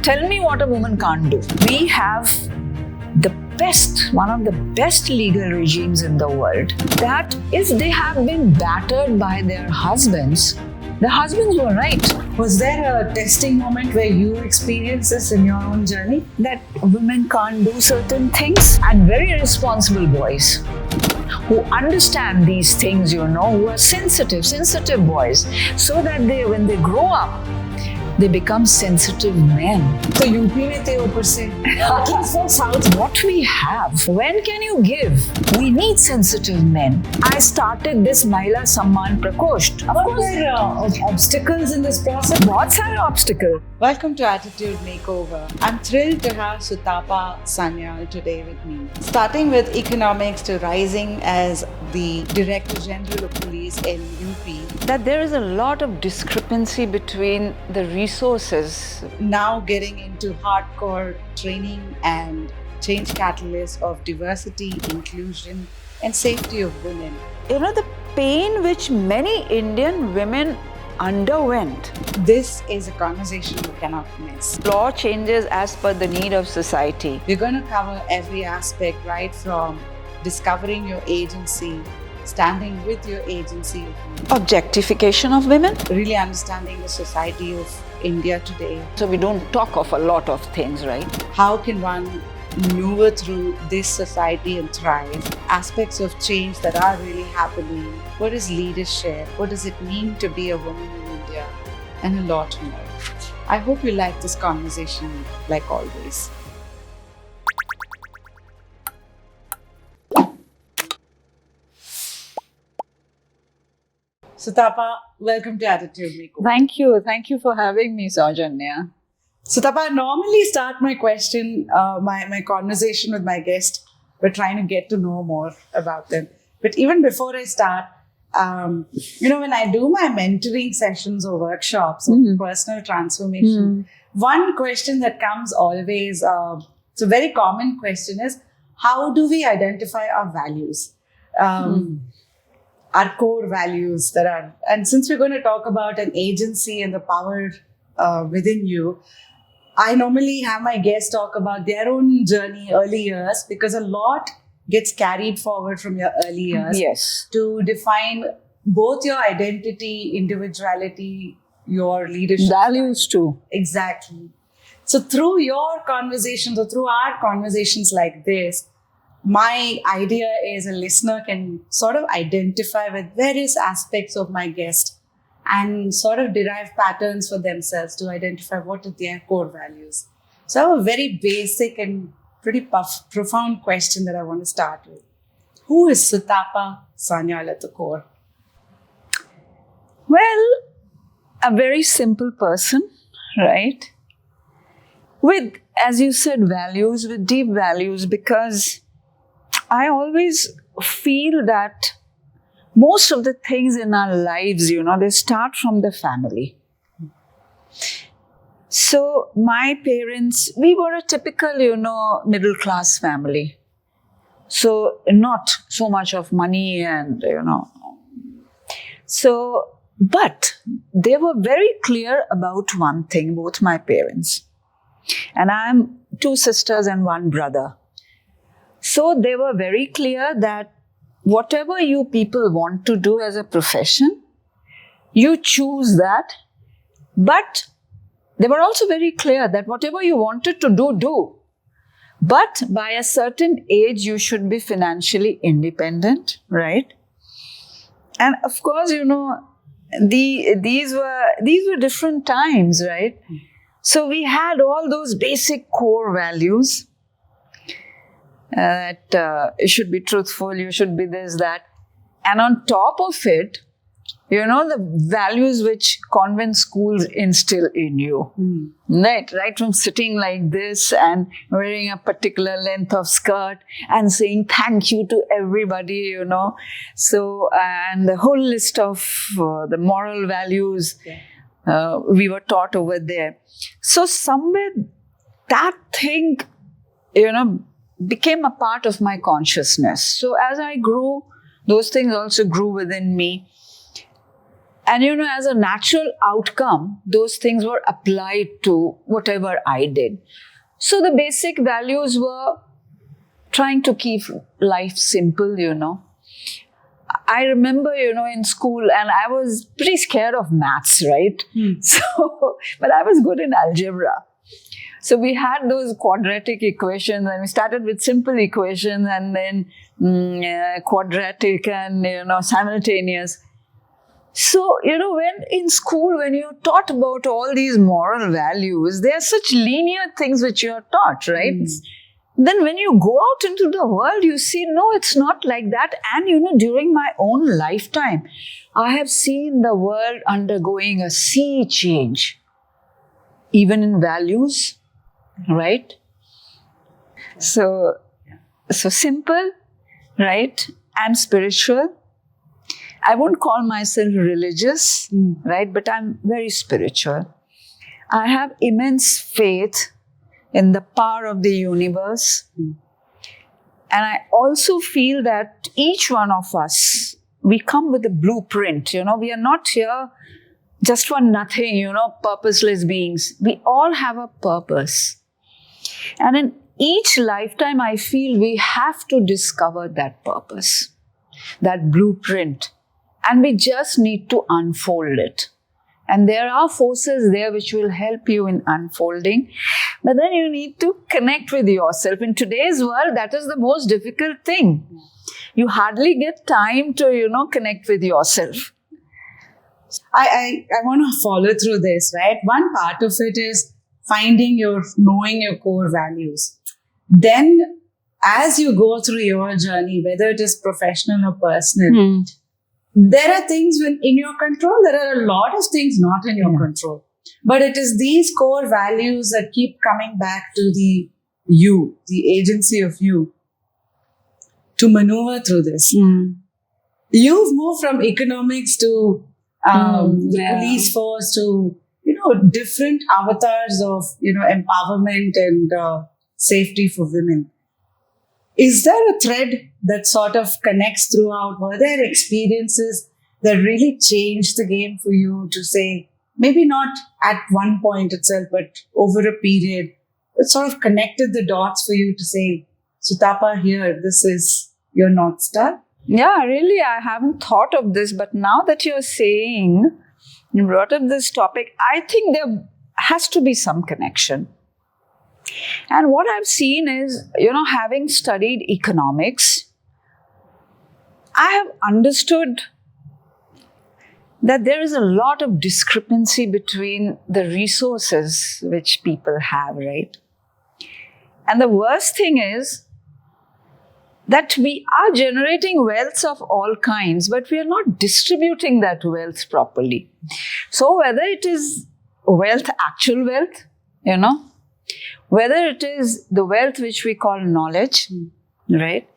Tell me what a woman can't do. We have one of the best legal regimes in the world, that if they have been battered by their husbands, the husbands were right. Was there a testing moment where you experienced this in your own journey? That women can't do certain things, and very responsible boys who understand these things, who are sensitive boys, so that when they grow up, they become sensitive men. So UP में थे ऊपर से. At least from South, what we have. When can you give? We need sensitive men. I started this Mahila Samman Prakosht. What were obstacles in this process? बहुत सारे obstacles. Welcome to Attitude Makeover. I'm thrilled to have Sutapa Sanyal today with me. Starting with economics to rising as the Director General of Police in UP. That there is a lot of discrepancy between the resources. Now getting into hardcore training and change catalyst of diversity, inclusion and safety of women. The pain which many Indian women underwent. This is a conversation you cannot miss. Law changes as per the need of society. We're going to cover every aspect, right from discovering your agency, standing with your agency, Objectification of women. really understanding the society of India today. So we don't talk of a lot of things, right? How can one maneuver through this society and thrive? Aspects of change that are really happening. What is leadership? What does it mean to be a woman in India? And a lot more. I hope you like this conversation like always. Sutapa, welcome to Attitude Makeover. Thank you for having me, Saujanya. Sutapa, I normally start my question, my conversation with my guest. We're trying to get to know more about them. But even before I start, when I do my mentoring sessions or workshops of personal transformation, one question that comes always, it's a very common question, is how do we identify our values? Our core values and since we're going to talk about an agency and the power within you, I normally have my guests talk about their own journey, early years, because a lot gets carried forward from your early years. Yes. To define both your identity, individuality, your leadership. Values too. Exactly. So through your conversations or through our conversations like this, my idea is a listener can sort of identify with various aspects of my guest and sort of derive patterns for themselves to identify what are their core values. So I have a very basic and pretty profound question that I want to start with. Who is Sutapa Sanyal at the core? Well, a very simple person, right? With, as you said, values, with deep values, because I always feel that most of the things in our lives, they start from the family. So my parents, we were a typical, middle class family. So not so much of money and, So, but they were very clear about one thing, both my parents. And I'm 2 sisters and 1 brother. So they were very clear that whatever you people want to do as a profession, you choose that. But they were also very clear that whatever you wanted to do, do. But by a certain age, you should be financially independent, right? And of course, these were different times, right? So we had all those basic core values. That you should be truthful, you should be this, that. And on top of it, the values which convent schools instill in you. Right from sitting like this and wearing a particular length of skirt and saying thank you to everybody, So, and the whole list of the moral values we were taught over there. So somewhere that thing, became a part of my consciousness. So as I grew, those things also grew within me. And, as a natural outcome, those things were applied to whatever I did. So the basic values were trying to keep life simple, I remember, in school, and I was pretty scared of maths, right? So, but I was good in algebra. So we had those quadratic equations, and we started with simple equations, and then quadratic and, simultaneous. So, when in school, when you're taught about all these moral values, they are such linear things which you're taught, right? Then when you go out into the world, you see, no, it's not like that. And, during my own lifetime, I have seen the world undergoing a sea change, even in values, right? So simple, right? And spiritual. I won't call myself religious, right? But I'm very spiritual. I have immense faith in the power of the universe. And I also feel that each one of us, we come with a blueprint. We are not here just for nothing, purposeless beings. We all have a purpose. And in each lifetime, I feel we have to discover that purpose, that blueprint. And we just need to unfold it. And there are forces there which will help you in unfolding. But then you need to connect with yourself. In today's world, that is the most difficult thing. You hardly get time to, connect with yourself. I want to follow through this, right? One part of it is knowing your core values. Then, as you go through your journey, whether it is professional or personal, there are things in your control. There are a lot of things not in your control. But it is these core values that keep coming back to the agency of you, to maneuver through this. You've moved from economics to the police force to, different avatars of, empowerment and safety for women. Is there a thread that sort of connects throughout? Were there experiences that really changed the game for you to say, maybe not at one point itself, but over a period, that sort of connected the dots for you to say, Sutapa, here, this is your North Star? Yeah, really, I haven't thought of this, but now that you're saying, you brought up this topic, I think there has to be some connection. And what I've seen is, having studied economics, I have understood that there is a lot of discrepancy between the resources which people have, right? And the worst thing is that we are generating wealth of all kinds, but we are not distributing that wealth properly. So whether it is wealth, actual wealth, whether it is the wealth which we call knowledge, right?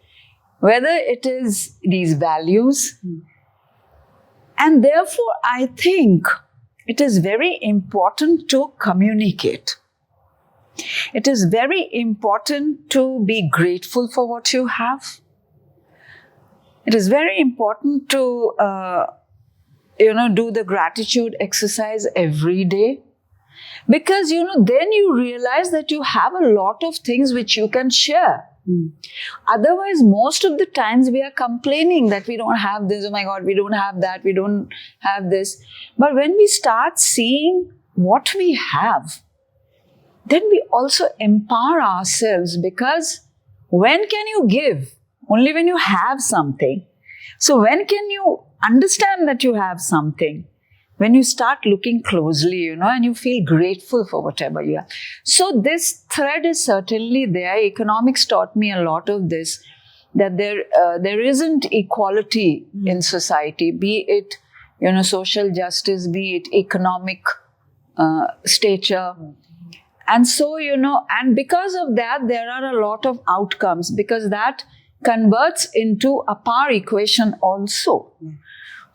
Whether it is these values. And therefore, I think it is very important to communicate. It is very important to be grateful for what you have. It is very important to, do the gratitude exercise every day. Because, then you realize that you have a lot of things which you can share. Otherwise, most of the times we are complaining that we don't have this, oh my God, we don't have that, we don't have this. But when we start seeing what we have, then we also empower ourselves, because when can you give? Only when you have something. So when can you understand that you have something? When you start looking closely, and you feel grateful for whatever you have. So this thread is certainly there. Economics taught me a lot of this, that there isn't equality in society, be it, social justice, be it economic stature. And so, and because of that, there are a lot of outcomes, because that converts into a power equation also.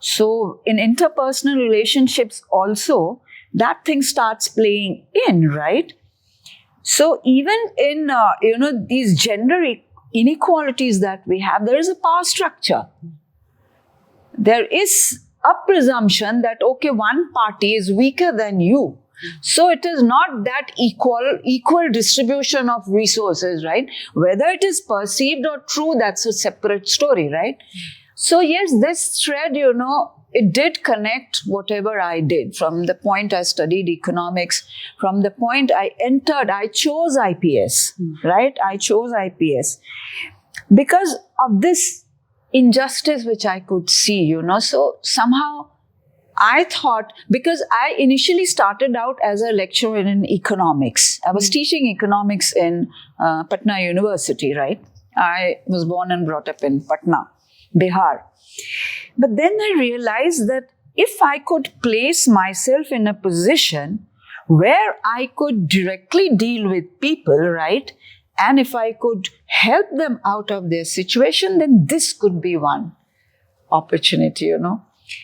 So in interpersonal relationships also, that thing starts playing in, right? So even in, these gender inequalities that we have, there is a power structure. There is a presumption that, okay, one party is weaker than you. So it is not that equal distribution of resources, right? Whether it is perceived or true, that's a separate story, right? So yes, this thread, it did connect whatever I did. From the point I studied economics, from the point I chose IPS, right? I chose IPS because of this injustice which I could see, So somehow I thought, because I initially started out as a lecturer in economics. I was teaching economics in Patna University, right? I was born and brought up in Patna, Bihar. But then I realized that if I could place myself in a position where I could directly deal with people, right? And if I could help them out of their situation, then this could be one opportunity,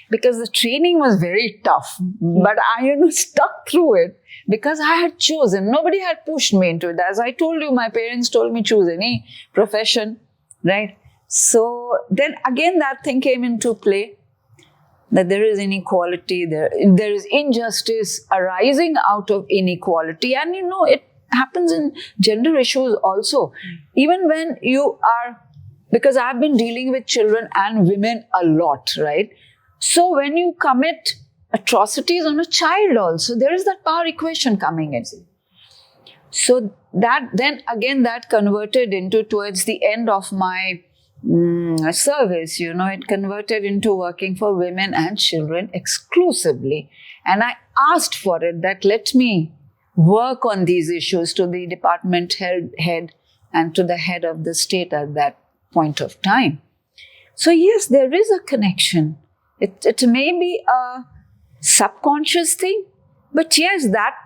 Because the training was very tough, but I, stuck through it because I had chosen. Nobody had pushed me into it. As I told you, my parents told me choose any profession, right? So then again, that thing came into play, that there is inequality, there is injustice arising out of inequality. And, it happens in gender issues also. Even when you are, because I've been dealing with children and women a lot, right? So when you commit atrocities on a child also, there is that power equation coming in. So that then again that converted into, towards the end of my service, it converted into working for women and children exclusively. And I asked for it, that let me work on these issues to the department head and to the head of the state at that point of time. So yes, there is a connection. It may be a subconscious thing, but yes, that's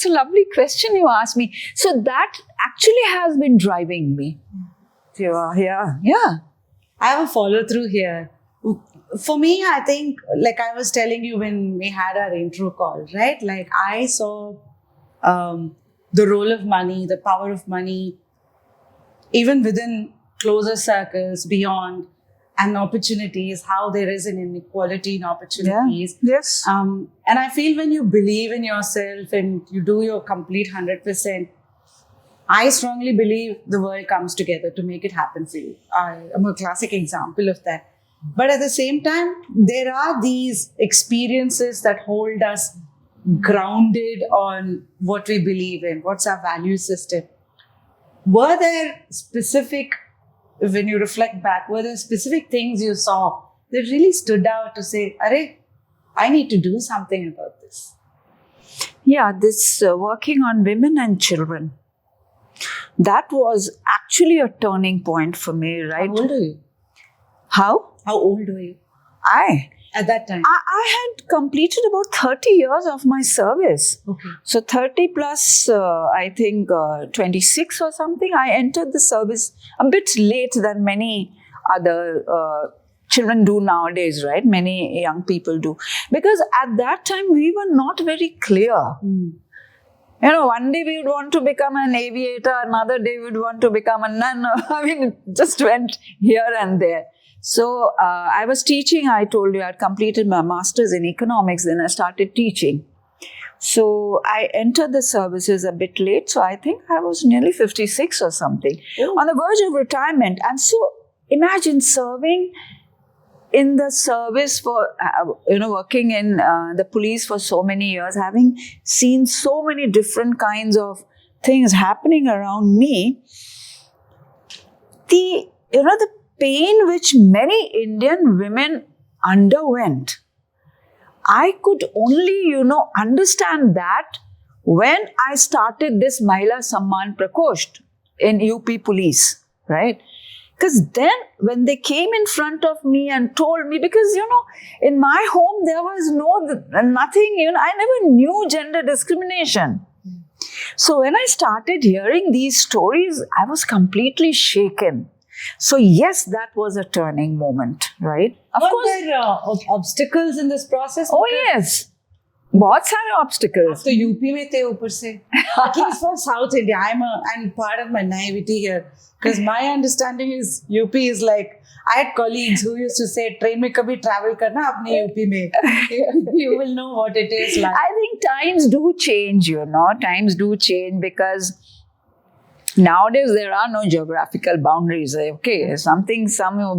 a lovely question you asked me. So that actually has been driving me. Yeah. I have a follow through here. For me, I think, like I was telling you when we had our intro call, right? Like I saw the role of money, the power of money, even within closer circles, beyond, and opportunities, how there is an inequality in opportunities. Yeah. Yes. And I feel when you believe in yourself and you do your complete 100%, I strongly believe the world comes together to make it happen for you. I'm a classic example of that. But at the same time, there are these experiences that hold us grounded on what we believe in, what's our value system. Were there specific, when you reflect back, were there specific things you saw that really stood out to say, Arey, I need to do something about this? Yeah, this working on women and children. That was actually a turning point for me, right? How old are you? How? How old were you? At that time? I had completed about 30 years of my service. Okay. So 30 plus, I think 26 or something. I entered the service a bit late than many other children do nowadays, right? Many young people do. Because at that time, we were not very clear. One day we would want to become an aviator, another day we would want to become a nun. I mean, it just went here and there. So I was teaching, I told you, I had completed my master's in economics, then I started teaching. So I entered the services a bit late, so I think I was nearly 56 or something, on the verge of retirement. And so imagine serving in the service for, working in the police for so many years, having seen so many different kinds of things happening around me. The pain which many Indian women underwent, I could only, understand that when I started this Mahila Samman Prakosht in UP Police, right? Because then when they came in front of me and told me, because, in my home there was nothing, I never knew gender discrimination. So when I started hearing these stories, I was completely shaken. So yes, that was a turning moment, right? Were there obstacles in this process? Oh yes. बहुत सारे obstacles. तो UP में थे ऊपर से. At least for South India, and part of my naivety here, because my understanding is UP is like, I had colleagues who used to say, train में कभी travel करना अपने UP में, you will know what it is like. I think times do change, times do change, because nowadays there are no geographical boundaries. Okay, some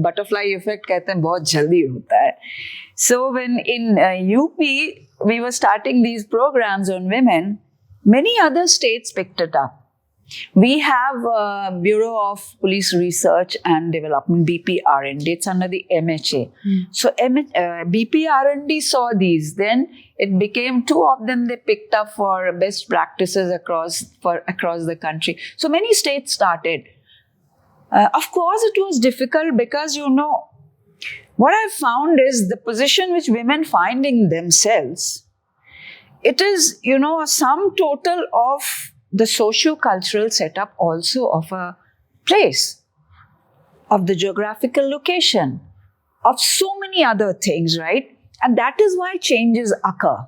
butterfly effect कहते हैं बहुत जल्दी होता है. So when in UP we were starting these programs on women, many other states picked it up. We have Bureau of Police Research and Development, BPRND. It's under the MHA. So BPRND saw these. Then it became 2 of them. They picked up for best practices across the country. So many states started. Of course, it was difficult because what I found is the position which women find in themselves. It is a sum total of the socio-cultural setup also of a place, of the geographical location, of so many other things, right? And that is why changes occur.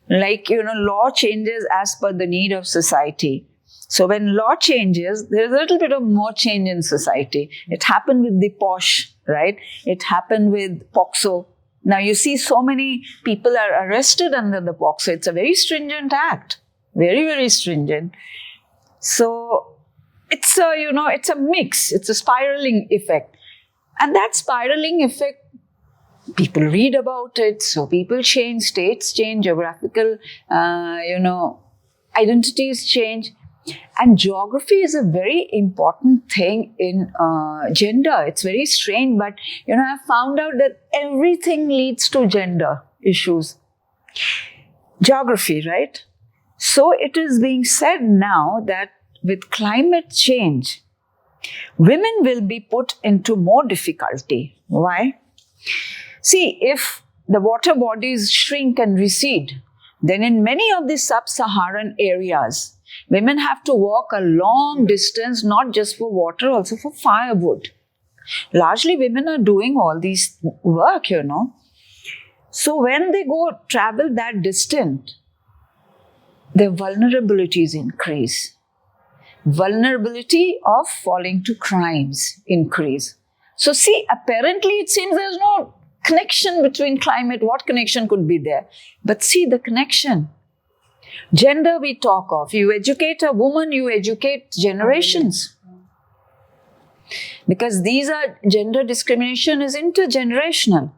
Like, law changes as per the need of society. So when law changes, there's a little bit of more change in society. It happened with the POSH, right? It happened with POXO. Now you see so many people are arrested under the POXO. It's a very stringent act. Very, very stringent. So it's a mix. It's a spiraling effect. And that spiraling effect, people read about it. So people change, states change, geographical, identities change. And geography is a very important thing in gender. It's very strange, but I found out that everything leads to gender issues. Geography, right? So it is being said now that with climate change, women will be put into more difficulty. Why? See, if the water bodies shrink and recede, then in many of the sub-Saharan areas, women have to walk a long distance, not just for water, also for firewood. Largely, women are doing all these work, So when they go travel that distance, their vulnerabilities increase. Vulnerability of falling to crimes increase. So see, apparently it seems there's no connection between climate. What connection could be there? But see the connection. Gender we talk of. You educate a woman, you educate generations. Because gender discrimination is intergenerational.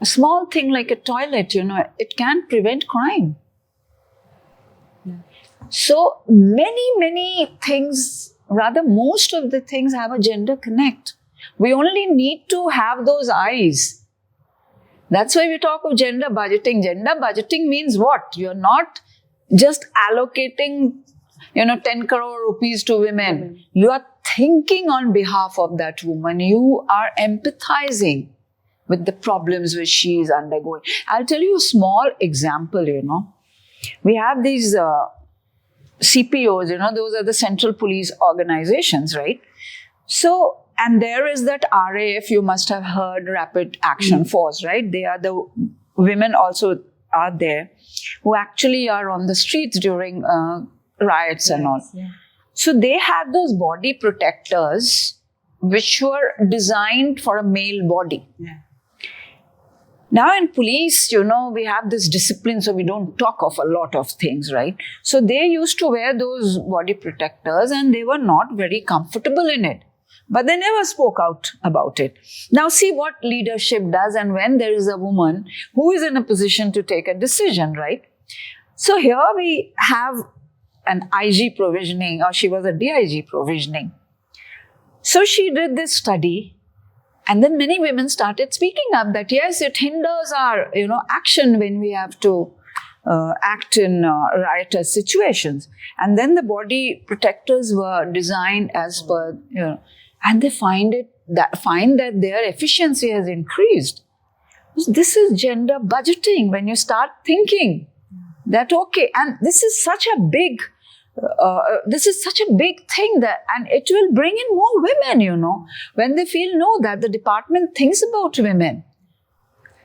A small thing like a toilet, it can prevent crime. So many things, rather most of the things have a gender connect. We only need to have those eyes. That's why we talk of gender budgeting. Gender budgeting means what? You're not just allocating, 10 crore rupees to women. You are thinking on behalf of that woman. You are empathizing with the problems which she is undergoing. I'll tell you a small example, We have these CPOs, those are the Central Police Organizations, right? So, and there is that RAF, you must have heard, Rapid Action Force, right? They are the women also are there who actually are on the streets during riots and all. Yeah. So they had those body protectors which were designed for a male body. Yeah. Now in police, we have this discipline, so we don't talk of a lot of things, right? So they used to wear those body protectors and they were not very comfortable in it. But they never spoke out about it. Now see what leadership does, and when there is a woman who is in a position to take a decision, right? So here we have an IG provisioning, or she was a DIG provisioning. So she did this study. And then many women started speaking up that yes, it hinders our, action when we have to act in riotous situations. And then the body protectors were designed as per, and they find that their efficiency has increased. This is gender budgeting. When you start thinking that okay, and this is such a big thing that, and it will bring in more women, when they feel that the department thinks about women.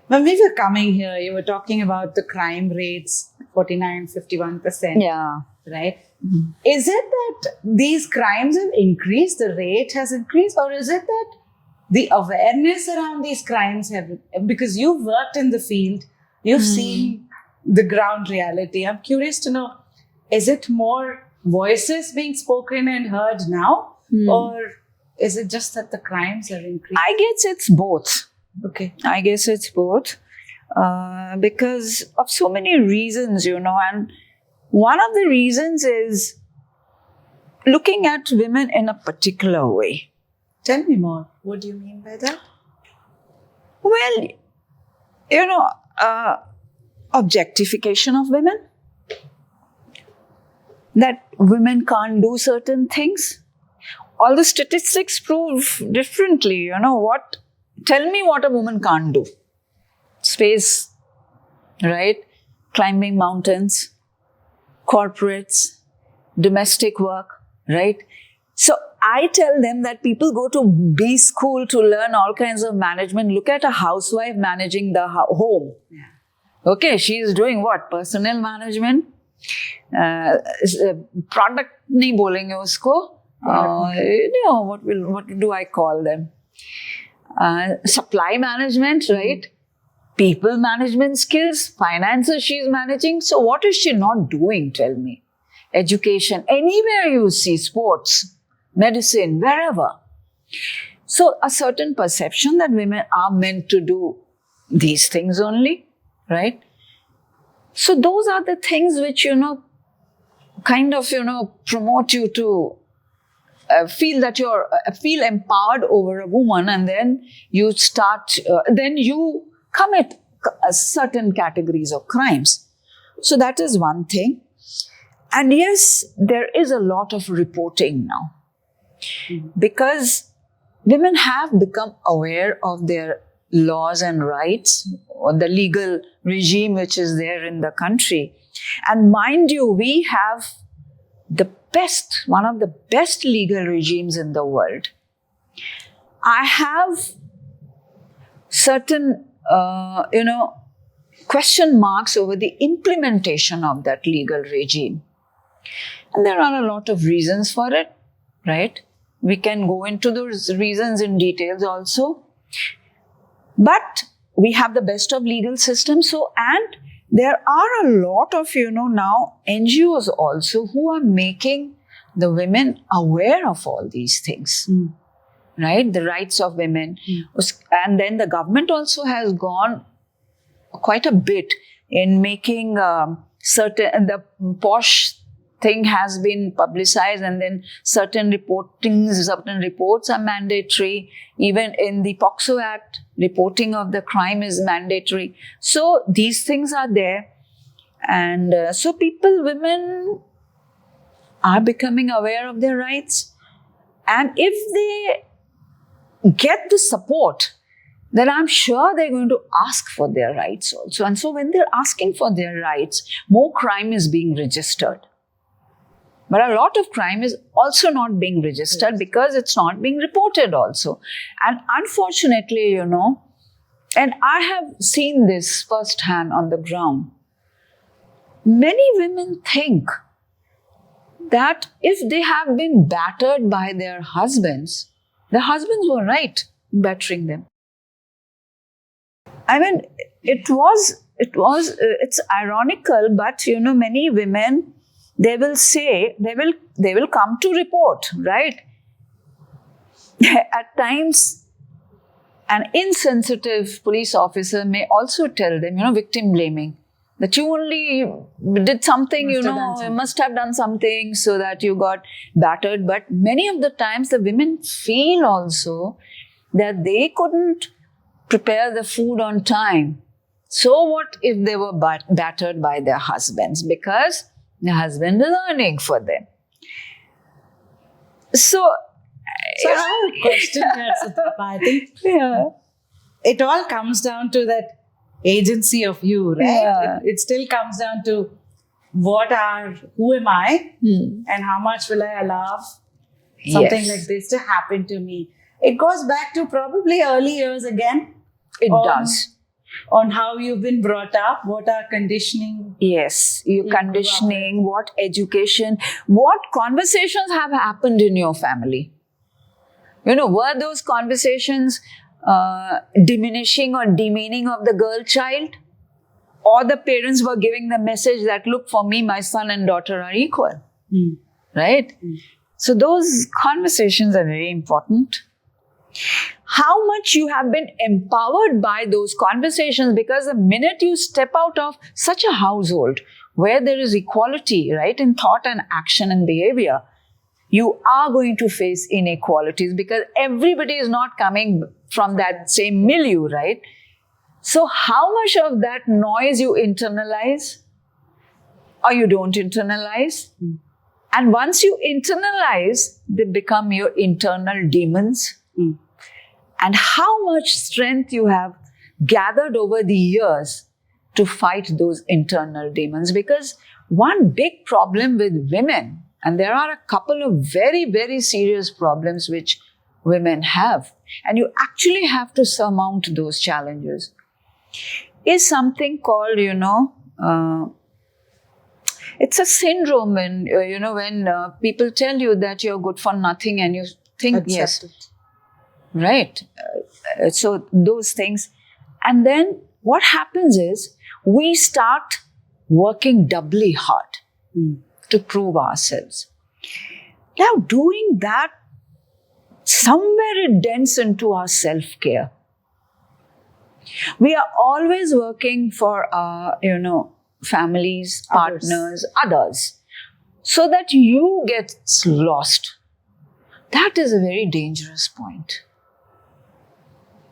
When we were coming here, you were talking about the crime rates, 49, 51%. Yeah. Right? Mm-hmm. Is it that these crimes have increased, the rate has increased, or is it that the awareness around these crimes have, because you've worked in the field, you've seen the ground reality. I'm curious to know, is it more voices being spoken and heard now, or is it just that the crimes have increased? I guess it's both. Okay. I guess it's both because of so many reasons, and one of the reasons is looking at women in a particular way. Tell me more. What do you mean by that? Well, objectification of women. That women can't do certain things. All the statistics prove differently. Tell me what a woman can't do. Space, right? Climbing mountains, corporates, domestic work, right? So I tell them that people go to B school to learn all kinds of management. Look at a housewife managing the home. Yeah. Okay, she is doing what? Personnel management. Product nahi bolenge usko. What do I call them? Supply management, right? People management skills, finances she's managing. So what is she not doing? Tell me. Education, anywhere you see, sports, medicine, wherever. So a certain perception that women are meant to do these things only, right? So those are the things which, promote you to feel that feel empowered over a woman, and then you commit certain categories of crimes. So that is one thing. And yes, there is a lot of reporting now because women have become aware of their laws and rights, or the legal regime which is there in the country. And mind you, we have one of the best legal regimes in the world. I have certain, question marks over the implementation of that legal regime. And there are a lot of reasons for it, right? We can go into those reasons in details also. But we have the best of legal systems. And there are a lot of, now NGOs also who are making the women aware of all these things, right? The rights of women. And then the government also has gone quite a bit in making the POSH thing has been publicized, and then certain reports are mandatory. Even in the POXO Act, reporting of the crime is mandatory. So these things are there. And so women are becoming aware of their rights. And if they get the support, then I'm sure they're going to ask for their rights also. And so when they're asking for their rights, more crime is being registered. But a lot of crime is also not being registered because it's not being reported also. And unfortunately, and I have seen this firsthand on the ground, many women think that if they have been battered by their husbands were right in battering them. I mean, it's ironical, but many women, they will say, they will come to report, right? At times, an insensitive police officer may also tell them, victim blaming, that you only did something, you must have done something so that you got battered. But many of the times, the women feel also that they couldn't prepare the food on time. So what if they were battered by their husbands? Because the husband is earning for them. So I have a question here, Sutapa. I think it all comes down to that agency of you, right? Yeah. It still comes down to who am I and how much will I allow something like this to happen to me. It goes back to probably early years again. It does. on how you've been brought up, what our conditioning. Yes, your conditioning, what education, what conversations have happened in your family. Were those conversations diminishing or demeaning of the girl child? Or the parents were giving the message that, look, for me, my son and daughter are equal. Right? So those conversations are very important. How much you have been empowered by those conversations, because the minute you step out of such a household where there is equality, right, in thought and action and behavior, you are going to face inequalities because everybody is not coming from that same milieu, right? So how much of that noise you internalize or you don't internalize? And once you internalize, they become your internal demons. And how much strength you have gathered over the years to fight those internal demons. Because one big problem with women, and there are a couple of very, very serious problems which women have, and you actually have to surmount those challenges, is something called, it's a syndrome when, when people tell you that you're good for nothing and you think, Accept yes, it. Right. So those things. And then what happens is we start working doubly hard to prove ourselves. Now, doing that, somewhere it dents into our self-care. We are always working for our, families, partners, others, so that you get lost. That is a very dangerous point.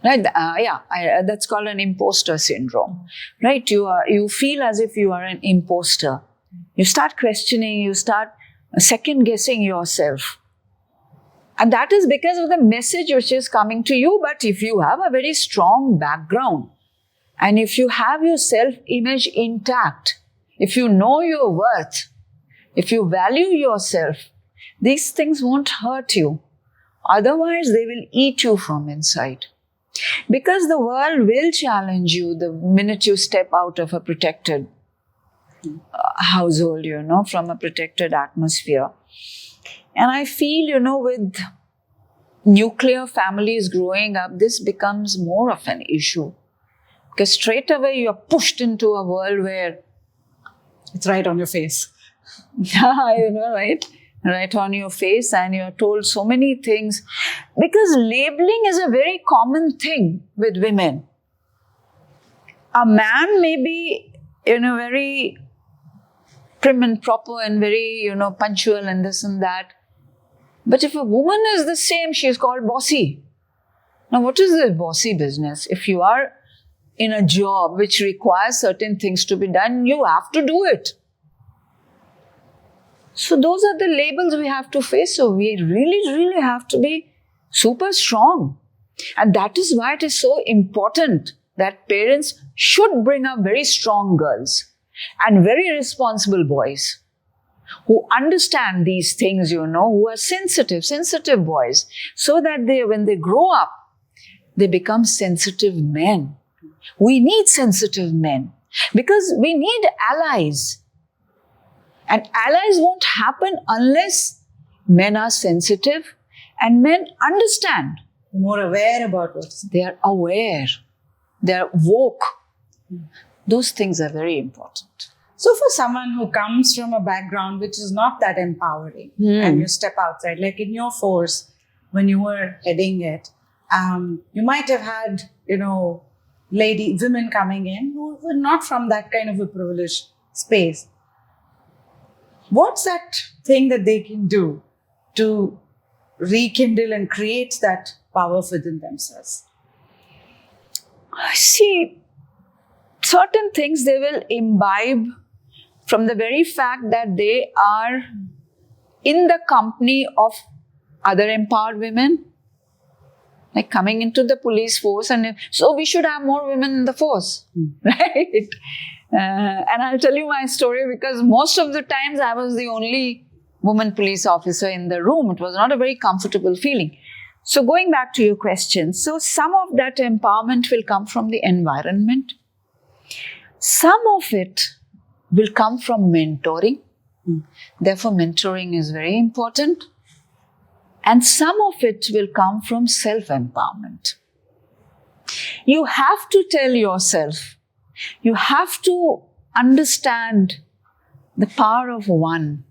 Right? That's called an imposter syndrome. Right? You feel as if you are an imposter. You start questioning, you start second guessing yourself. And that is because of the message which is coming to you. But if you have a very strong background and if you have your self-image intact, if you know your worth, if you value yourself, these things won't hurt you. Otherwise, they will eat you from inside. Because the world will challenge you the minute you step out of a protected household, from a protected atmosphere. And I feel, with nuclear families growing up, this becomes more of an issue. Because straight away you're pushed into a world where it's right on your face. Right? Right on your face, and you're told so many things. Because labeling is a very common thing with women. A man may be, very prim and proper and very, punctual and this and that. But if a woman is the same, she is called bossy. Now, what is this bossy business? If you are in a job which requires certain things to be done, you have to do it. So those are the labels we have to face. So we really, really have to be super strong. And that is why it is so important that parents should bring up very strong girls and very responsible boys who understand these things, who are sensitive boys, so that when they grow up, they become sensitive men. We need sensitive men because we need allies. And allies won't happen unless men are sensitive and men understand. More aware about what's. They are aware. They are woke. Those things are very important. So for someone who comes from a background which is not that empowering and you step outside, like in your force, when you were heading it, you might have had, women coming in who were not from that kind of a privileged space. What's that thing that they can do to rekindle and create that power within themselves? See, certain things they will imbibe from the very fact that they are in the company of other empowered women, like coming into the police force, and so we should have more women in the force, right? And I'll tell you my story because most of the times I was the only woman police officer in the room. It was not a very comfortable feeling. So going back to your question, so some of that empowerment will come from the environment. Some of it will come from mentoring. Therefore, mentoring is very important. And some of it will come from self-empowerment. You have to tell yourself, you have to understand the power of one.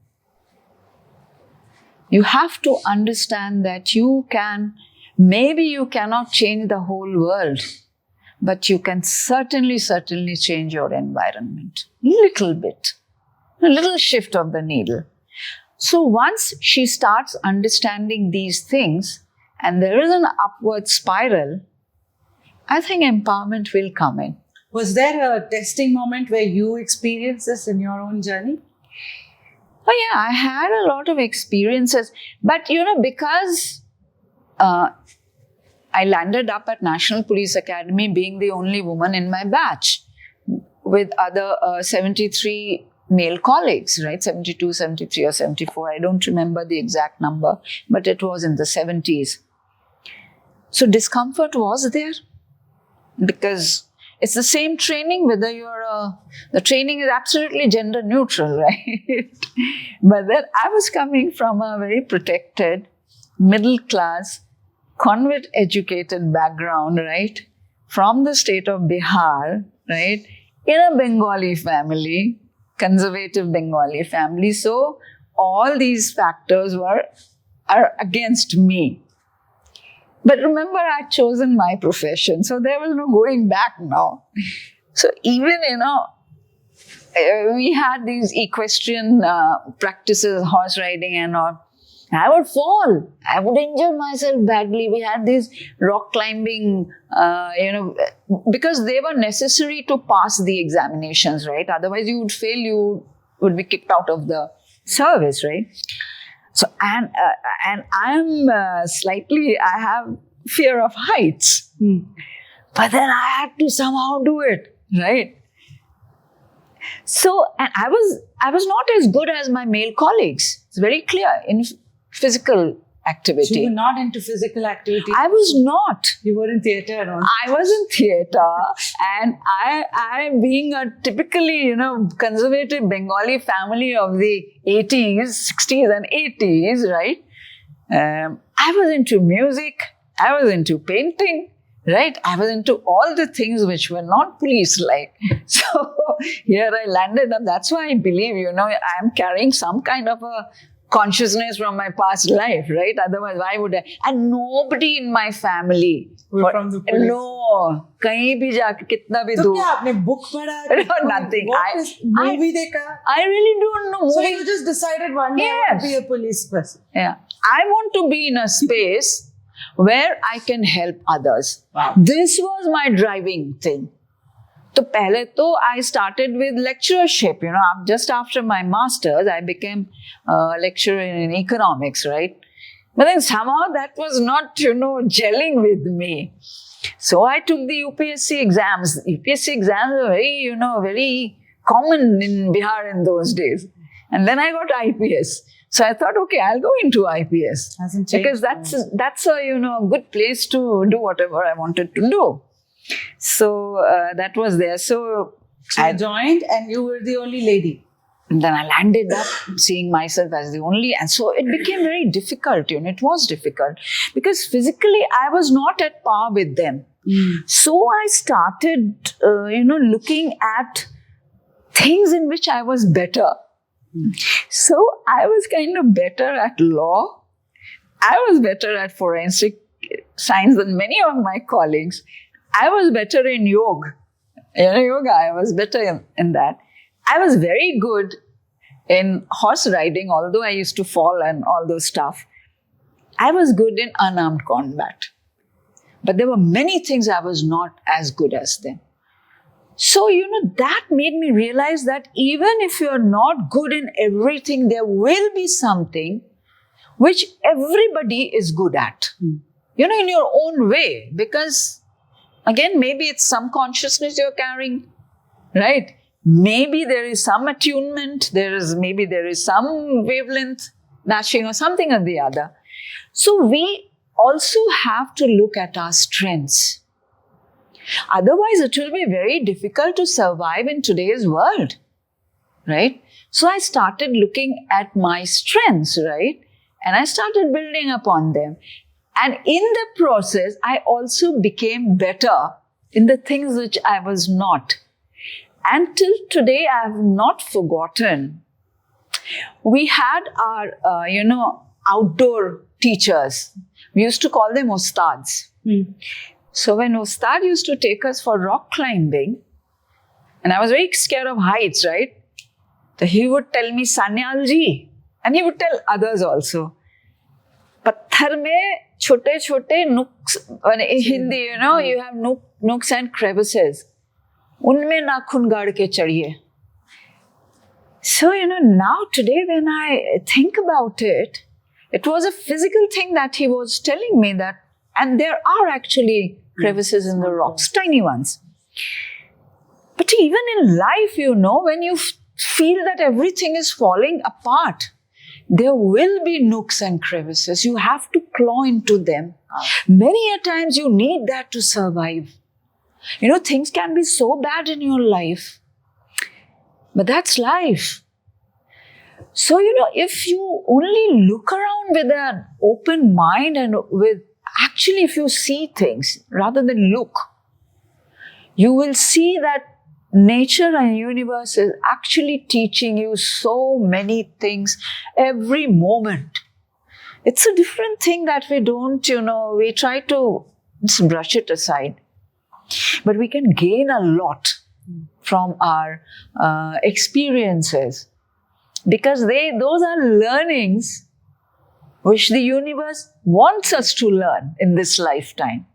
You have to understand that maybe you cannot change the whole world, but you can certainly change your environment. Little bit. A little shift of the needle. So once she starts understanding these things, and there is an upward spiral, I think empowerment will come in. Was there a testing moment where you experienced this in your own journey? Oh yeah, I had a lot of experiences. But because I landed up at National Police Academy being the only woman in my batch with other 73 male colleagues, right? 72, 73 or 74. I don't remember the exact number, but it was in the 70s. So discomfort was there because it's the same training, whether the training is absolutely gender neutral, right? But then I was coming from a very protected, middle class, convent educated background, right? From the state of Bihar, right? In a Bengali family, conservative Bengali family. So all these factors are against me. But remember, I'd chosen my profession, so there was no going back now. So even, we had these equestrian practices, horse riding and all. I would fall. I would injure myself badly. We had these rock climbing, because they were necessary to pass the examinations, right? Otherwise you would fail, you would be kicked out of the service, right? So, and I have fear of heights. But then I had to somehow do it, right? So, and I was not as good as my male colleagues. It's very clear in physical activity. So you were not into physical activity? I was not. You were in theatre and all? I was in theatre, and I being a typically, conservative Bengali family of the 80s, 60s and 80s, right? I was into music, I was into painting, right? I was into all the things which were not police-like. So here I landed up. That's why I believe, I'm carrying some kind of a consciousness from my past life, right? Otherwise, why would I? And nobody in my family. From the police. No. कहीं भी जाके कितना भी तो दूर. क्या आपने book पढ़ा? No, nothing. Movie देखा? I really don't know. So you just decided one day I want to be a police person. Yeah. I want to be in a space where I can help others. Wow. This was my driving thing. So पहले तो I started with lecturership, just after my master's, I became a lecturer in economics, right? But then somehow that was not, gelling with me. So I took the UPSC exams. UPSC exams were very, very common in Bihar in those days. And then I got IPS. So I thought, okay, I'll go into IPS. Hasn't changed. Because that's a, good place to do whatever I wanted to do. So that was there. So I joined and you were the only lady. And then I landed up seeing myself as the only. And so it became very difficult. It was difficult. Because physically I was not at par with them. So I started, looking at things in which I was better. So I was kind of better at law. I was better at forensic science than many of my colleagues. I was better in yoga. Yoga, I was better in that. I was very good in horse riding, although I used to fall and all those stuff. I was good in unarmed combat. But there were many things I was not as good as them. So, that made me realize that even if you're not good in everything, there will be something which everybody is good at. In your own way. Because, again, maybe it's some consciousness you're carrying, right? Maybe there is some attunement, maybe there is some wavelength matching or something or the other. So we also have to look at our strengths. Otherwise, it will be very difficult to survive in today's world, right? So I started looking at my strengths, right? And I started building upon them. And in the process, I also became better in the things which I was not. And till today, I have not forgotten. We had our, outdoor teachers. We used to call them ustads. So when ustad used to take us for rock climbing, and I was very scared of heights, right? So he would tell me, Sanyal ji, and he would tell others also. Patthar mein chote nooks, in Hindi, you have nooks and crevices. Unme nakhun gad ke chadiye. So, now today when I think about it, it was a physical thing that he was telling me that, and there are actually crevices in the rocks, tiny ones. But even in life, when you feel that everything is falling apart, there will be nooks and crevices. You have to claw into them. Many a times you need that to survive. Things can be so bad in your life. But that's life. So, if you only look around with an open mind and if you see things rather than look, you will see that nature and universe is actually teaching you so many things every moment. It's a different thing that we don't, we try to just brush it aside. But we can gain a lot from our experiences, because those are learnings which the universe wants us to learn in this lifetime.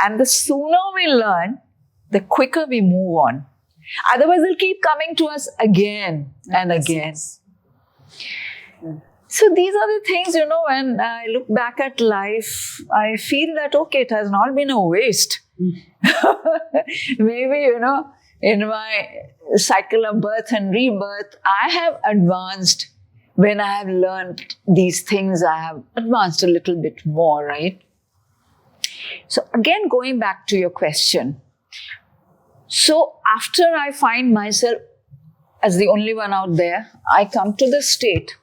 And the sooner we learn, the quicker we move on. Otherwise, they'll keep coming to us again and again. So these are the things, when I look back at life, I feel that, okay, it has not been a waste. Maybe, in my cycle of birth and rebirth, I have advanced. When I have learned these things, I have advanced a little bit more, right? So again, going back to your question. So after I find myself as the only one out there, I come to the state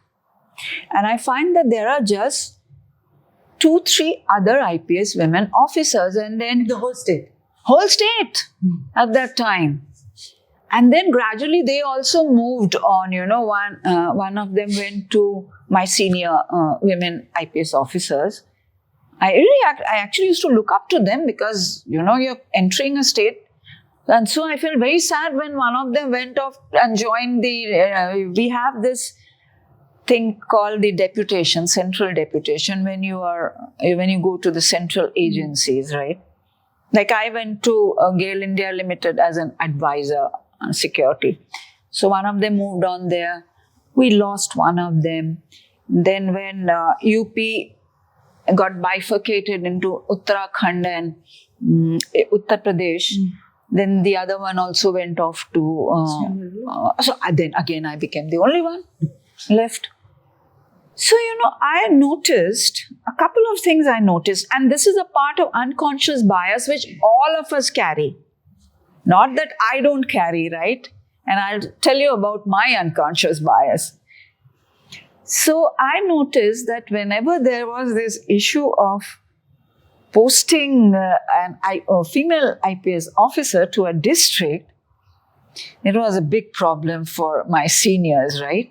and I find that there are just 2-3 other IPS women officers, and then the whole state at that time. And then gradually they also moved on, one of them went to my senior women IPS officers. I actually used to look up to them because, you're entering a state. And so I feel very sad when one of them went off and joined we have this thing called the deputation, central deputation, when you go to the central agencies, right? Like I went to GAIL India Limited as an advisor on security. So one of them moved on there. We lost one of them. Then when UP got bifurcated into Uttarakhand and Uttar Pradesh, then the other one also went off to... so then again I became the only one left. So, I noticed a couple of things and this is a part of unconscious bias which all of us carry. Not that I don't carry, right? And I'll tell you about my unconscious bias. So, I noticed that whenever there was this issue of posting a female IPS officer to a district, it was a big problem for my seniors, right?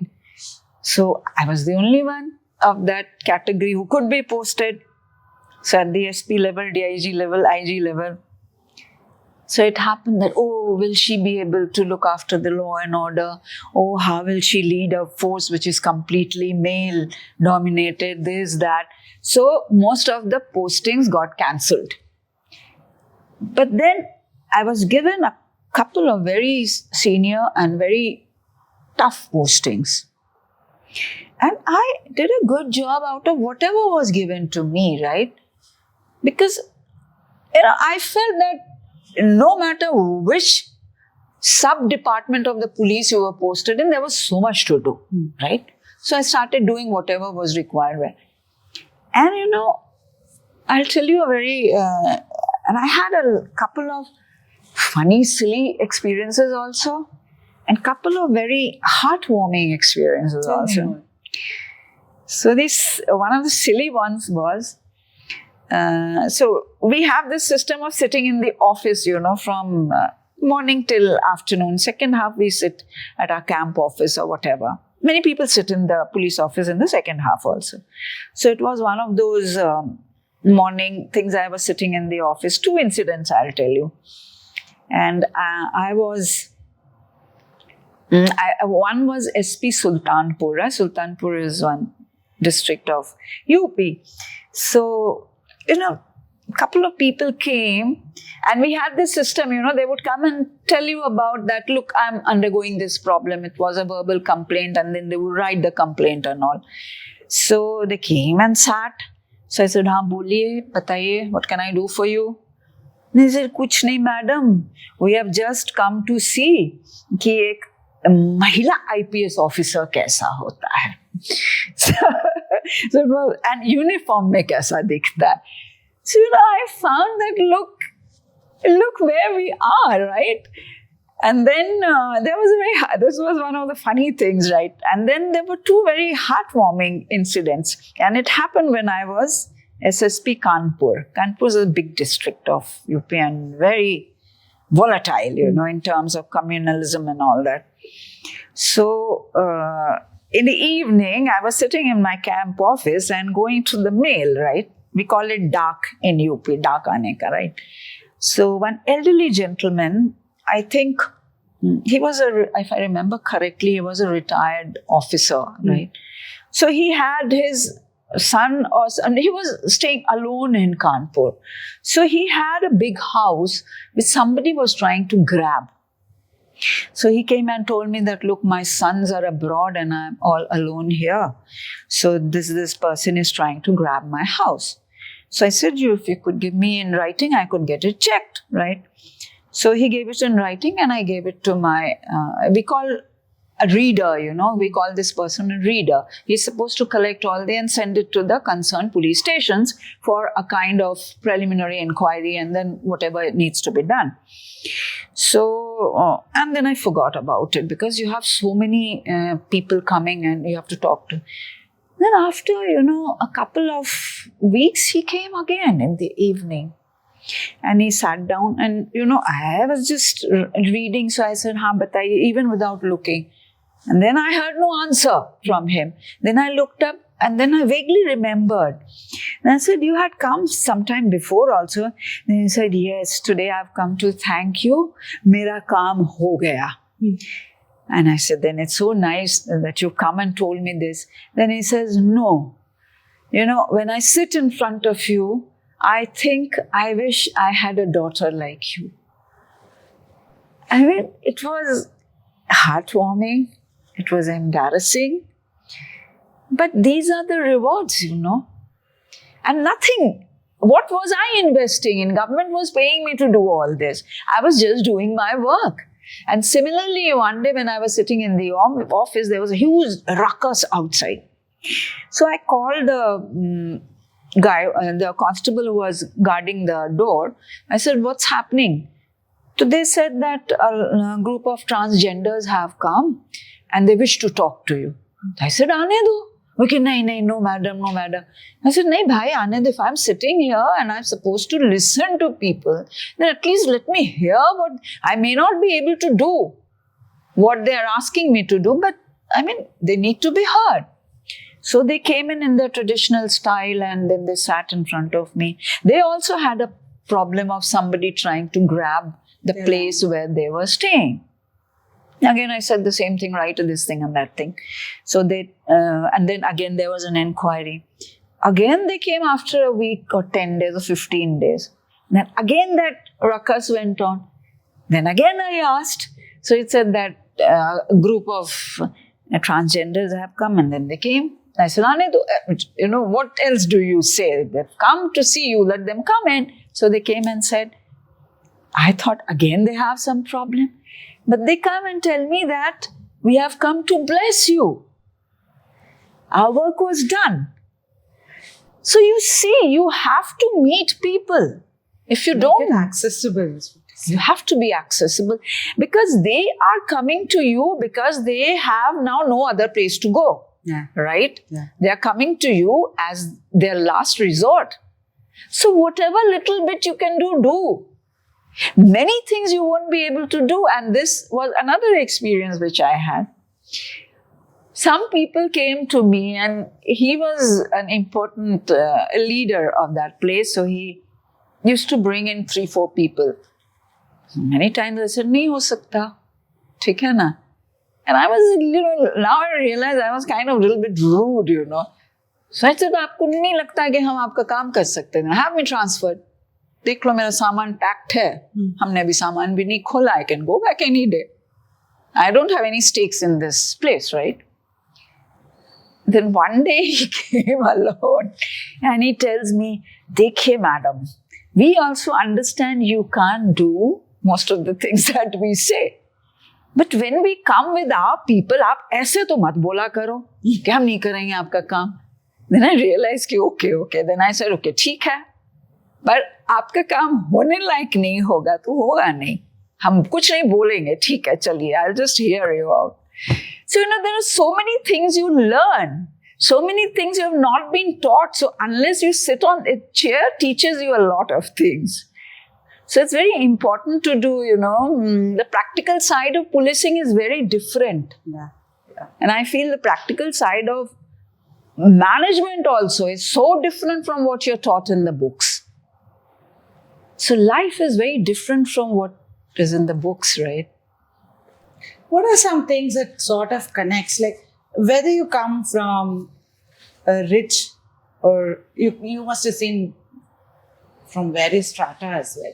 So I was the only one of that category who could be posted. So at the SP level, DIG level, IG level. So it happened that, will she be able to look after the law and order? How will she lead a force which is completely male dominated, this, that. So most of the postings got cancelled. But then I was given a couple of very senior and very tough postings. And I did a good job out of whatever was given to me, right? Because, I felt that no matter which sub-department of the police you were posted in, there was so much to do, right? So I started doing whatever was required. And, I'll tell you a very, and I had a couple of funny, silly experiences also, and couple of very heartwarming experiences Tell me also. more. So this one of the silly ones was, so we have this system of sitting in the office, from morning till afternoon. Second half we sit at our camp office or whatever. Many people sit in the police office in the second half also. So it was one of those morning things. I was sitting in the office. 2 incidents I'll tell you. And one was SP Sultanpur. Sultanpur is one district of UP. So, a couple of people came and we had this system, they would come and tell you about that, look, I'm undergoing this problem. It was a verbal complaint, and then they would write the complaint and all. So they came and sat. So I said, हाँ बोलिए, बताइए, what can I do for you? They said, कुछ नहीं madam, we have just come to see कि एक महिला IPS officer कैसा होता है. So it was, and uniform में कैसा दिखता है. So I found that look where we are, right? And then this was one of the funny things, right? And then there were 2 very heartwarming incidents, and it happened when I was SSP Kanpur. Kanpur is a big district of UP and very volatile, in terms of communalism and all that. So in the evening, I was sitting in my camp office and going to the mail, right? We call it dak in UP, dak aane ka, right? So one elderly gentleman, I think he was if I remember correctly, he was a retired officer, right? So he had his son, and he was staying alone in Kanpur. So he had a big house which somebody was trying to grab. So he came and told me that, look, my sons are abroad and I'm all alone here. So this person is trying to grab my house. So I said, if you could give me in writing, I could get it checked, right? So he gave it in writing and I gave it to my, we call a reader, we call this person a reader. He's supposed to collect all and send it to the concerned police stations for a kind of preliminary inquiry and then whatever needs to be done. So, and then I forgot about it because you have so many people coming and you have to talk to. Then after, a couple of weeks, he came again in the evening. And he sat down and, I was just reading. So I said, haan bataiye, even without looking. And then I heard no answer from him. Then I looked up and then I vaguely remembered. And I said, you had come sometime before also. Then he said, yes, today I've come to thank you. Mera kaam ho gaya. And I said, then it's so nice that you come and told me this. Then he says, no. When I sit in front of you, I think I wish I had a daughter like you. I mean, it was heartwarming. It was embarrassing. But these are the rewards, And nothing. What was I investing in? Government was paying me to do all this. I was just doing my work. And similarly, one day when I was sitting in the office, there was a huge ruckus outside. So I called the guy, the constable who was guarding the door. I said, what's happening? So they said that a group of transgenders have come and they wish to talk to you. I said, aane do. Okay, no madam. I said, nahi bhai, aane do. If I'm sitting here and I'm supposed to listen to people, then at least let me hear what I may not be able to do, what they are asking me to do, but they need to be heard. So they came in their traditional style and then they sat in front of me. They also had a problem of somebody trying to grab the place where they were staying. Again, I said the same thing, right, to this thing and that thing. So they, and then again there was an inquiry. Again they came after a week or 10 days or 15 days. Then again that ruckus went on. Then again I asked. So it said that a group of transgenders have come and then they came. I said, what else do you say? They've come to see you, let them come in. So they came and said, I thought again they have some problem. But they come and tell me that we have come to bless you. Our work was done. So you see, you have to meet people. If you don't, Make it accessible. you have to be accessible, because they are coming to you because they have now no other place to go. Yeah. Right? Yeah. They are coming to you as their last resort. So whatever little bit you can do. Many things you won't be able to do. And this was another experience which I had. Some people came to me, and he was an important leader of that place. So he used to bring in 3-4 people. Many times I said, nahi ho sakta. Theek hai na? And I was, now I realize I was kind of a little bit rude, So I said, आपको नहीं लगता कि हम आपका काम कर सकते हैं? Have me transferred. देख लो मेरा सामान packed है. हमने अभी सामान भी नहीं खोला. I can go back any day. I don't have any stakes in this place, right? Then one day he came alone and he tells me, देखिए madam, we also understand you can't do most of the things that we say. But when we come with our people, आप ऐसे तो मत बोला करो कि हम नहीं करेंगे आपका काम. Then I realized कि okay. Then I said, okay, ठीक है. But आपका काम होने लायक नहीं होगा तो होगा नहीं. हम कुछ नहीं बोलेंगे, ठीक है, चलिए. I'll just hear you out. So, there are so many things you learn. So many things you have not been taught. So unless you sit on a chair, teaches you a lot of things. So it's very important to do, the practical side of policing is very different. Yeah. And I feel the practical side of management also is so different from what you're taught in the books. So life is very different from what is in the books, right? What are some things that sort of connects, like whether you come from a rich, or you must have seen from various strata as well,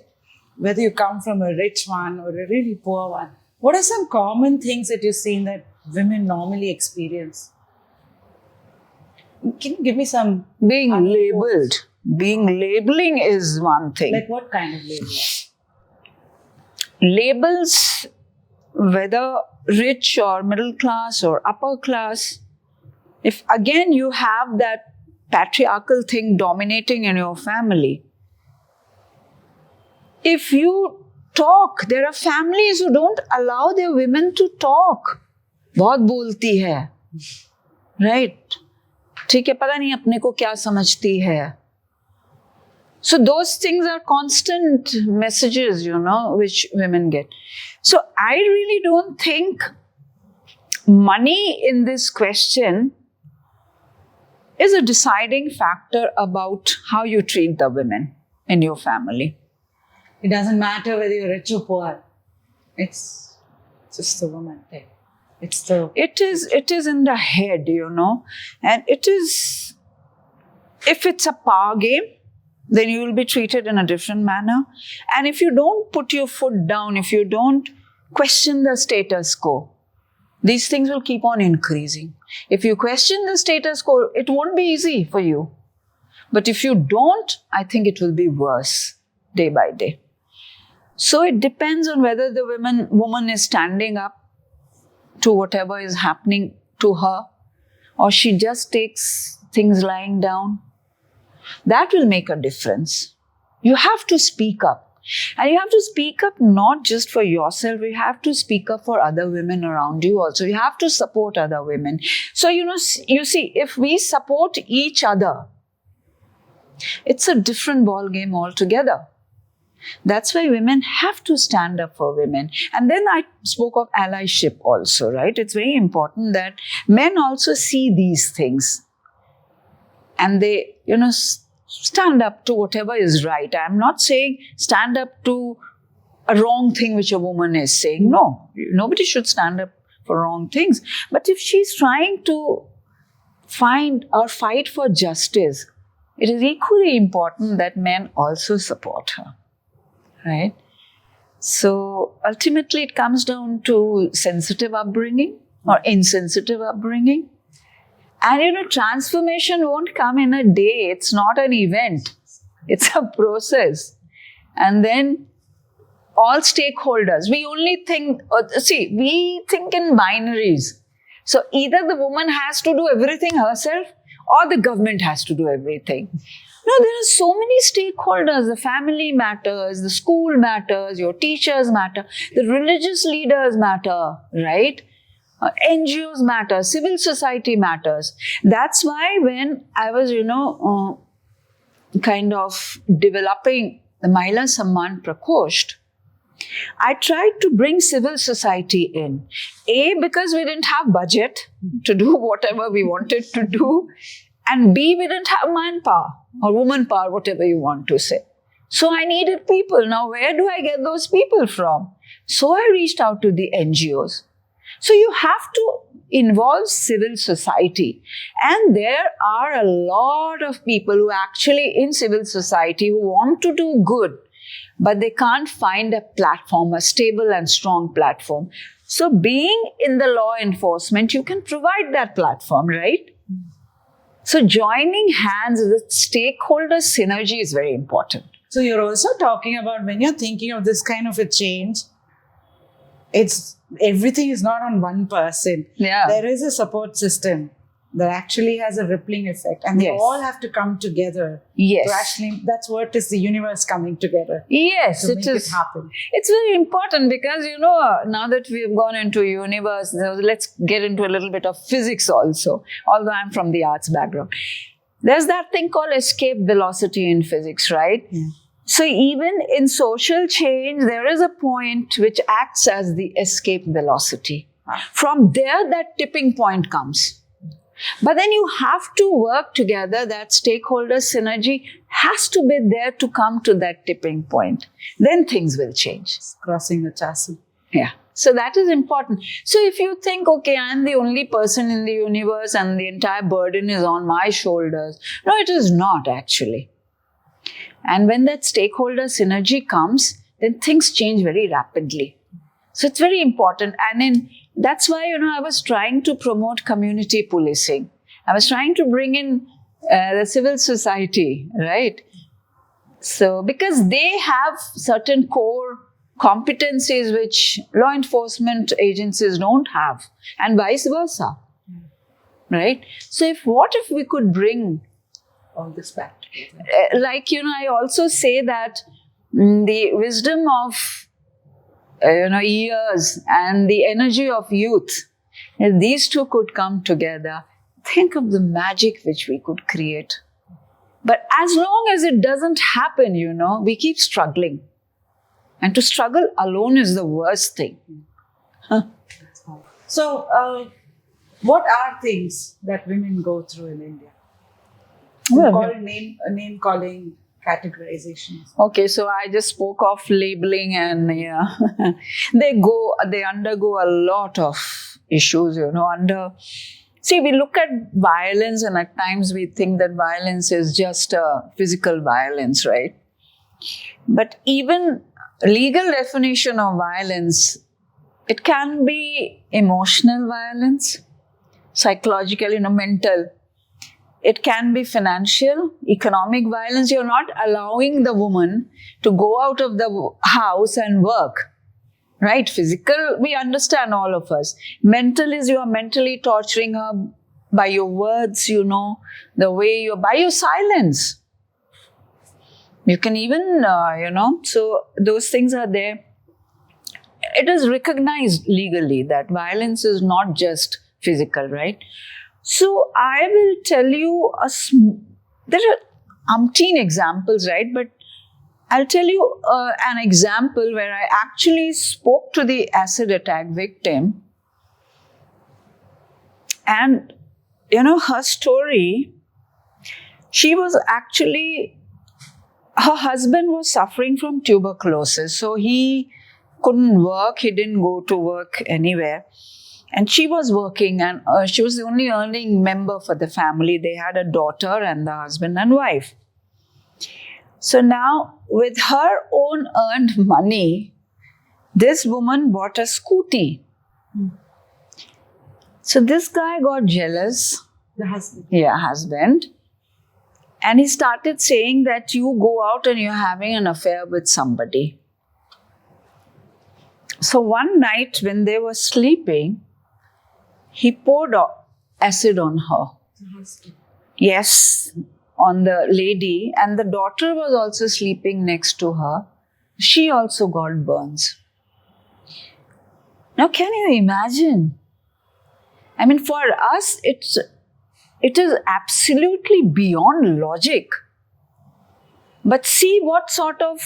whether you come from a rich one or a really poor one, what are some common things that you've seen that women normally experience? Can you give me some? Being labeled. Labeling is one thing. Like what kind of labeling? Labels, whether rich or middle class or upper class, if again you have that patriarchal thing dominating in your family, if you talk, there are families who don't allow their women to talk. बहुत बोलती है, right? ठीक है, पता नहीं अपने को क्या समझती है. So those things are constant messages, which women get. So I really don't think money in this question is a deciding factor about how you treat the women in your family. It doesn't matter whether you're rich or poor. It's just the woman thing. It is in the head, and it is, if it's a power game, then you will be treated in a different manner. And if you don't put your foot down, if you don't question the status quo, these things will keep on increasing. If you question the status quo, it won't be easy for you. But if you don't, I think it will be worse day by day. So it depends on whether the woman is standing up to whatever is happening to her, or she just takes things lying down. That will make a difference. You have to speak up. And you have to speak up not just for yourself, you have to speak up for other women around you also. You have to support other women. So, you see, if we support each other, it's a different ball game altogether. That's why women have to stand up for women. And then I spoke of allyship also, right? It's very important that men also see these things. And they, stand up to whatever is right. I'm not saying stand up to a wrong thing which a woman is saying. No, nobody should stand up for wrong things. But if she's trying to find or fight for justice, it is equally important that men also support her, right? So ultimately it comes down to sensitive upbringing or insensitive upbringing. And transformation won't come in a day. It's not an event. It's a process. And then all stakeholders, we think in binaries. So either the woman has to do everything herself, or the government has to do everything. No, there are so many stakeholders. The family matters, the school matters, your teachers matter, the religious leaders matter, right? NGOs matter, civil society matters. That's why when I was, kind of developing the Mahila Samman Prakosht, I tried to bring civil society in. A, because we didn't have budget to do whatever we wanted to do. And B, we didn't have manpower or woman power, whatever you want to say. So I needed people. Now, where do I get those people from? So I reached out to the NGOs. So you have to involve civil society. And there are a lot of people who actually in civil society who want to do good, but they can't find a platform, a stable and strong platform. So being in the law enforcement, you can provide that platform, right? So joining hands with stakeholder synergy is very important. So you're also talking about when you're thinking of this kind of a change, everything is not on one person. Yeah. There is a support system that actually has a rippling effect, and they all have to come together. Yes. To actually, that's what is the universe coming together. Yes, to make it happen. It's very important because, now that we've gone into universe, let's get into a little bit of physics also, although I'm from the arts background. There's that thing called escape velocity in physics, right? Yeah. So even in social change, there is a point which acts as the escape velocity. From there, that tipping point comes. But then you have to work together. That stakeholder synergy has to be there to come to that tipping point. Then things will change. Crossing the chasm. Yeah. So that is important. So if you think, okay, I'm the only person in the universe and the entire burden is on my shoulders. No, it is not actually. And when that stakeholder synergy comes, then things change very rapidly. So it's very important. And that's why, I was trying to promote community policing. I was trying to bring in the civil society, right? So, because they have certain core competencies which law enforcement agencies don't have, and vice versa, right? So, what if we could bring all this back? I also say that the wisdom of years and the energy of youth, if these two could come together, think of the magic which we could create. But as long as it doesn't happen, we keep struggling. And to struggle alone is the worst thing. So, what are things that women go through in India? Name calling, categorization. Okay, so I just spoke of labeling and they undergo a lot of issues, See, we look at violence and at times we think that violence is just physical violence, right? But even legal definition of violence, it can be emotional violence, psychological, mental. It can be financial, economic violence. You're not allowing the woman to go out of the house and work, right? Physical, we understand all of us. Mental is you are mentally torturing her by your words, the way by your silence. You can even, so those things are there. It is recognized legally that violence is not just physical, right? So I will tell you, there are umpteen examples, right? But I'll tell you an example where I actually spoke to the acid attack victim. And, her story, she was actually, her husband was suffering from tuberculosis. So he couldn't work. He didn't go to work anywhere. And she was working and she was the only earning member for the family. They had a daughter and the husband and wife. So now with her own earned money, this woman bought a scooty. So this guy got jealous. The husband. Yeah, husband. And he started saying that you go out and you're having an affair with somebody. So one night when they were sleeping, he poured acid on her. yes, on the lady, and the daughter was also sleeping next to her. She also got burns. Now, can you imagine? I mean, for us, it is absolutely beyond logic. But see what sort of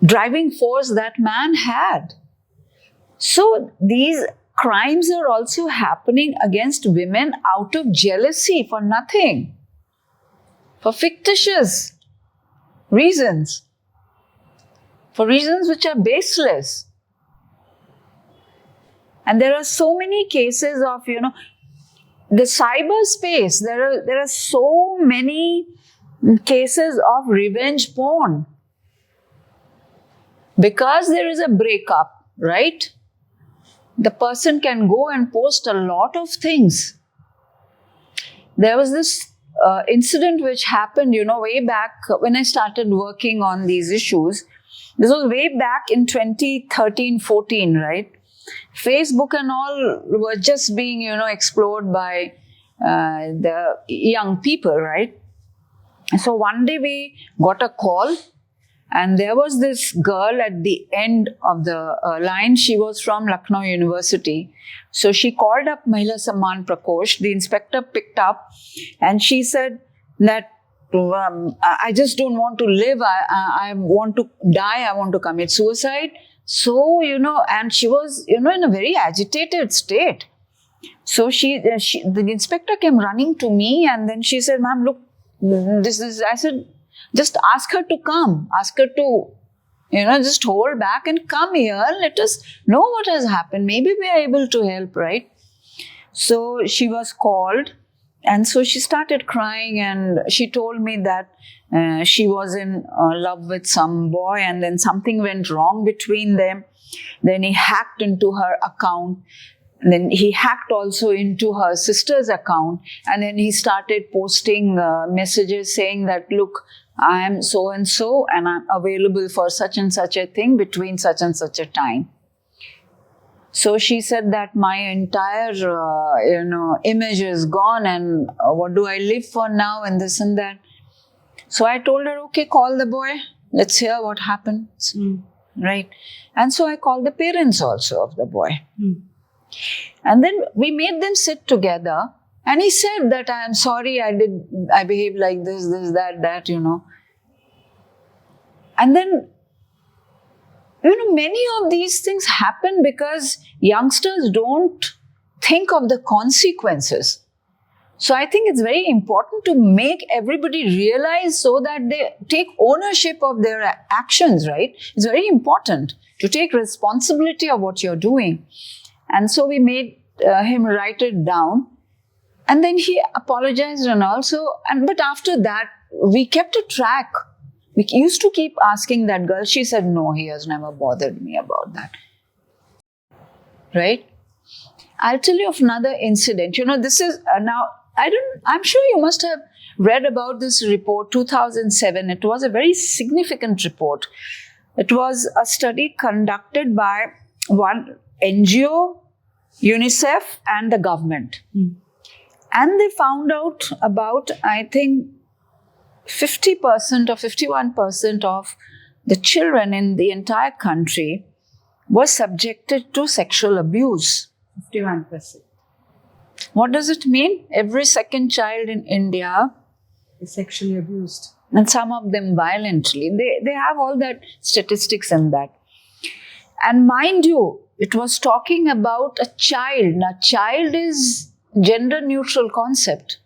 driving force that man had. So these crimes are also happening against women out of jealousy for nothing, for fictitious reasons, for reasons which are baseless. And there are so many cases of, the cyberspace. There are so many cases of revenge porn. Because there is a breakup, right? The person can go and post a lot of things. There was this incident which happened, way back when I started working on these issues. This was way back in 2013-14, right? Facebook and all were just being, explored by the young people, right? So one day we got a call, and there was this girl at the end of the line. She was from Lucknow University. So she called up Mahila Samman Prakosh. The inspector picked up, and she said that, I just don't want to live. I want to die. I want to commit suicide. So, and she was, in a very agitated state. So the inspector came running to me, and then she said, "Ma'am, look, I said, just ask her to come. Ask her to, just hold back and come here. Let us know what has happened. Maybe we are able to help, right?" So she was called, and so she started crying, and she told me that she was in love with some boy, and then something went wrong between them. Then he hacked into her account. And then he hacked also into her sister's account, and then he started posting messages saying that, "Look, I am so and so, and I'm available for such and such a thing between such and such a time." So she said that my entire, image is gone, and what do I live for now, and this and that. So I told her, "Okay, call the boy. Let's hear what happens." Right? And so I called the parents also of the boy. And then we made them sit together, and he said that, "I am sorry, I behaved like this, that. And then, many of these things happen because youngsters don't think of the consequences. So I think it's very important to make everybody realize so that they take ownership of their actions, right? It's very important to take responsibility of what you're doing. And so we made him write it down, and then he apologized and also, but after that, we kept a track. We used to keep asking that girl. She said, "No, he has never bothered me about that." Right? I'll tell you of another incident. This is now, I'm sure you must have read about this report, 2007. It was a very significant report. It was a study conducted by one NGO, UNICEF, and the government. And they found out about, I think, 50% or 51% of the children in the entire country were subjected to sexual abuse. 51%. What does it mean? Every second child in India is sexually abused. And some of them violently. They have all that statistics in that. And mind you, it was talking about a child. Now, child is gender neutral concept,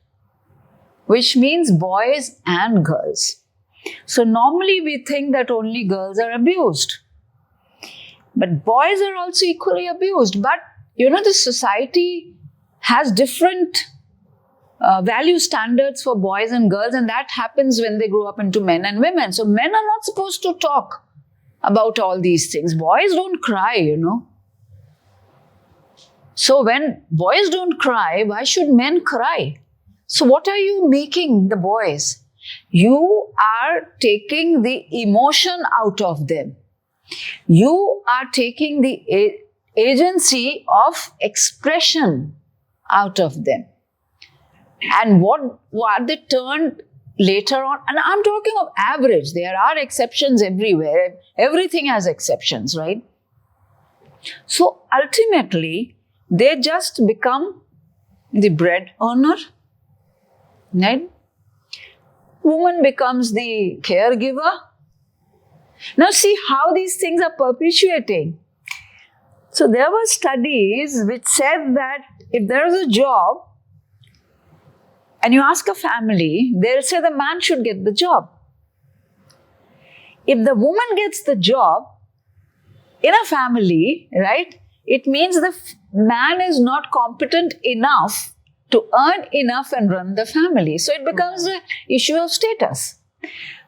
which means boys and girls. So normally we think that only girls are abused. But boys are also equally abused. But, the society has different value standards for boys and girls, and that happens when they grow up into men and women. So men are not supposed to talk about all these things. Boys don't cry, So when boys don't cry, why should men cry? So what are you making the boys? You are taking the emotion out of them. You are taking the agency of expression out of them. And what they turned later on, and I'm talking of average, there are exceptions everywhere. Everything has exceptions, right? So ultimately, they just become the bread earner, right? Woman becomes the caregiver. Now see how these things are perpetuating. So there were studies which said that if there is a job and you ask a family, they'll say the man should get the job. If the woman gets the job in a family, right, it means the man is not competent enough to earn enough and run the family. So it becomes an issue of status.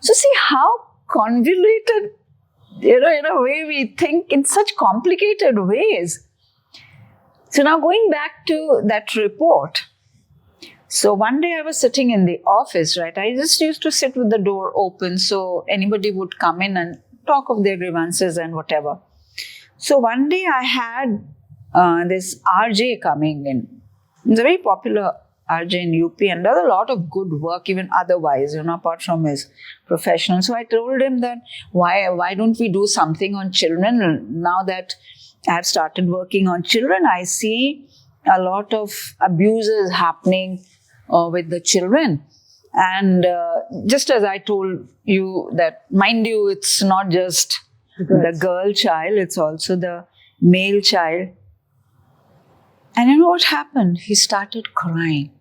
So see how convoluted, in a way we think in such complicated ways. So now going back to that report. So one day I was sitting in the office, right? I just used to sit with the door open so anybody would come in and talk of their grievances and whatever. So one day I had this RJ coming in. He's a very popular RJ in UP and does a lot of good work even otherwise, apart from his professional. So I told him that why don't we do something on children? Now that I've started working on children, I see a lot of abuses happening with the children. And just as I told you that, mind you, it's not just the girl child, it's also the male child. And you know what happened? He started crying.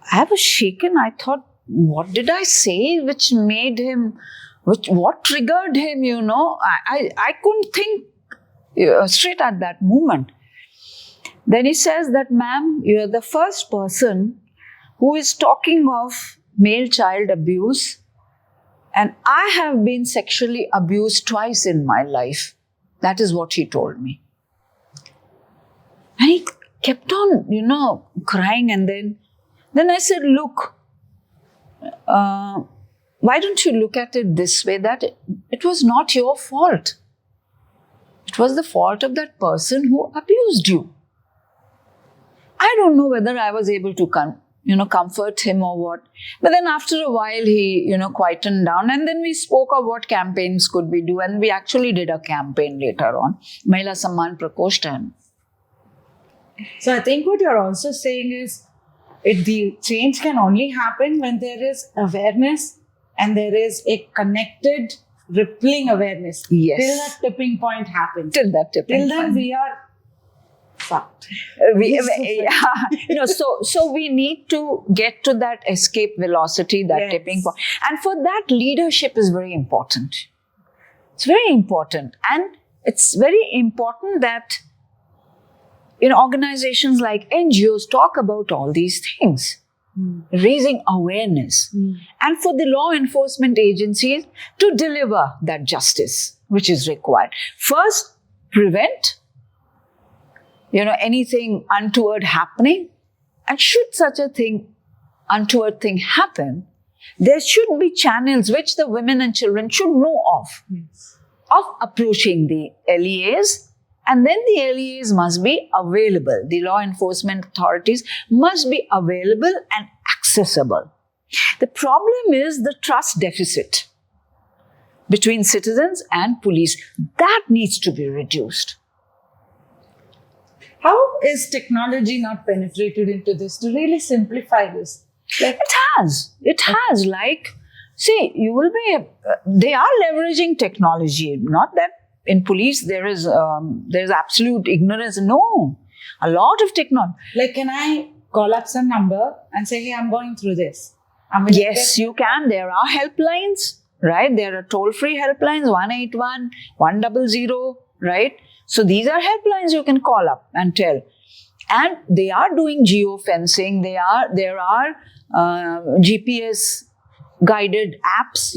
I was shaken. I thought, what did I say which made him, what triggered him, I couldn't think straight at that moment. Then he says that, ma'am, you are the first person who is talking of male child abuse, and I have been sexually abused twice in my life. That is what he told me. And he kept on, crying. And then I said, look, why don't you look at it this way, that it was not your fault. It was the fault of that person who abused you. I don't know whether I was able to comfort him or what. But then after a while, he, quietened down. And then we spoke of what campaigns could we do. And we actually did a campaign later on, Mahila Samman Prakoshta. So I think what you're also saying is the change can only happen when there is awareness and there is a connected, rippling awareness. Yes. Till that tipping point happens. Till then we are fucked. So we need to get to that escape velocity, that tipping point. And for that, leadership is very important. It's very important. And it's very important that organizations like NGOs talk about all these things, raising awareness, and for the law enforcement agencies to deliver that justice which is required. First, prevent, anything untoward happening, and should such a untoward thing happen, there should be channels which the women and children should know of approaching the LEAs. And then the LEAs must be available. The law enforcement authorities must be available and accessible. The problem is the trust deficit between citizens and police. That needs to be reduced. How is technology not penetrated into this to really simplify this? It has. They are leveraging technology. Not that in police there is absolute ignorance. No, a lot of technology. Like, can I call up some number and say, hey, I'm going through this? Yes, you can. There are helplines, right? There are toll-free helplines, 181, 100, right? So these are helplines you can call up and tell. And they are doing geofencing. There are GPS guided apps,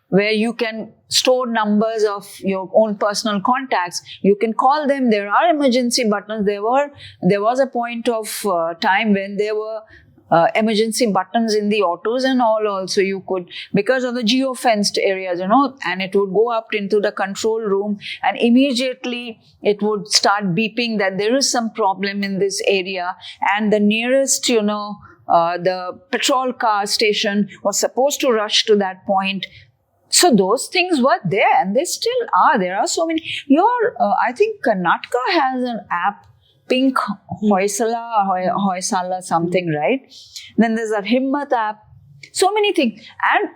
where you can store numbers of your own personal contacts. You can call them. There are emergency buttons. There was a point of time when there were emergency buttons in the autos and all also you could, because of the geo-fenced areas, and it would go up into the control room and immediately it would start beeping that there is some problem in this area, and the nearest, the patrol car station was supposed to rush to that point. So those things were there and they still are. There are so many. I think Karnataka has an app, Pink Hoysala something, right? Then there's a Himmat app. So many things. And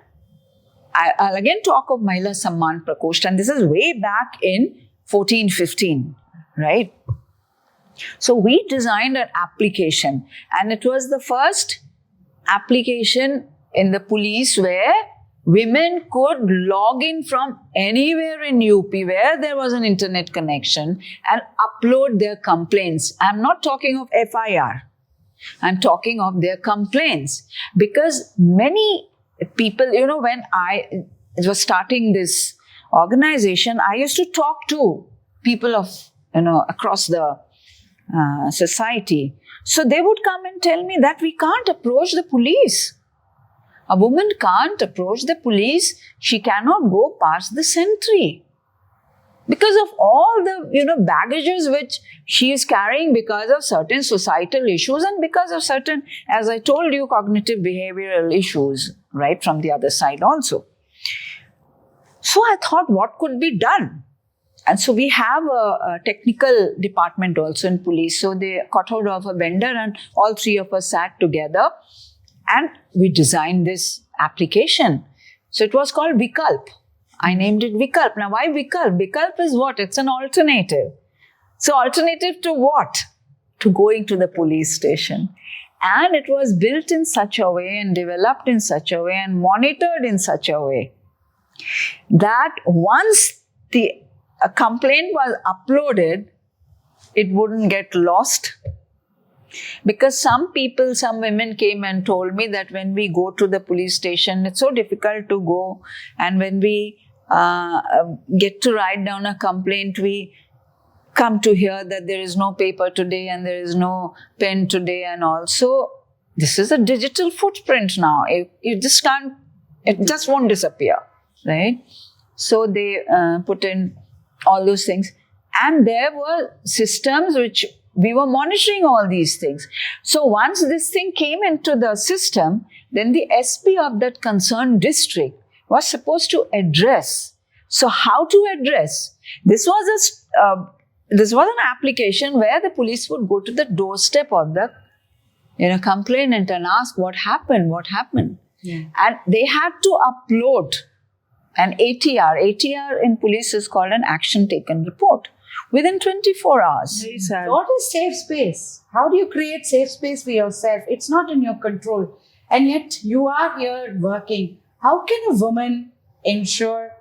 I'll again talk of Mahila Samman Prakosht, and this is way back in 14-15, right? So we designed an application, and it was the first application in the police where women could log in from anywhere in UP where there was an internet connection and upload their complaints. I'm not talking of FIR. I'm talking of their complaints. Because many people, when I was starting this organization, I used to talk to people of, across the society. So they would come and tell me that we can't approach the police. A woman can't approach the police. She cannot go past the sentry because of all the, baggages which she is carrying because of certain societal issues and because of certain, as I told you, cognitive behavioral issues, right, from the other side also. So I thought, what could be done? And so we have a technical department also in police. So they got hold of a vendor and all three of us sat together and we designed this application. So it was called Vikalp. I named it Vikalp. Now why Vikalp? Vikalp is what? It's an alternative. So alternative to what? To going to the police station. And it was built in such a way and developed in such a way and monitored in such a way that once a complaint was uploaded, it wouldn't get lost. Because some women came and told me that when we go to the police station, it's so difficult to go. And when we get to write down a complaint, we come to hear that there is no paper today and there is no pen today. And also, this is a digital footprint now. It just won't disappear, right? So they put in all those things. And there were systems which we were monitoring all these things. So once this thing came into the system, then the SP of that concerned district was supposed to address. So how to address? This was an application where the police would go to the doorstep of the complainant and ask what happened. Yeah. And they had to upload an ATR. ATR in police is called an action taken report. Within 24 hours. Very sad. What is safe space? How do you create safe space for yourself? It's not in your control. And yet you are here working. How can a woman ensure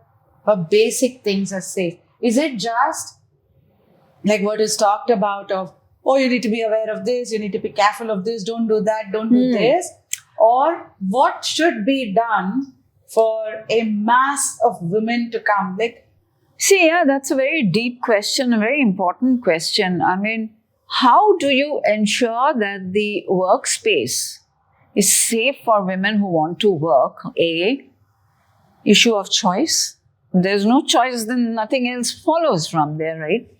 her basic things are safe? Is it just like what is talked about of, you need to be aware of this, you need to be careful of this, don't do that, don't do this? Or what should be done for a mass of women to come? See, that's a very deep question, a very important question. I mean, how do you ensure that the workspace is safe for women who want to work? Issue of choice. If there's no choice, then nothing else follows from there, right?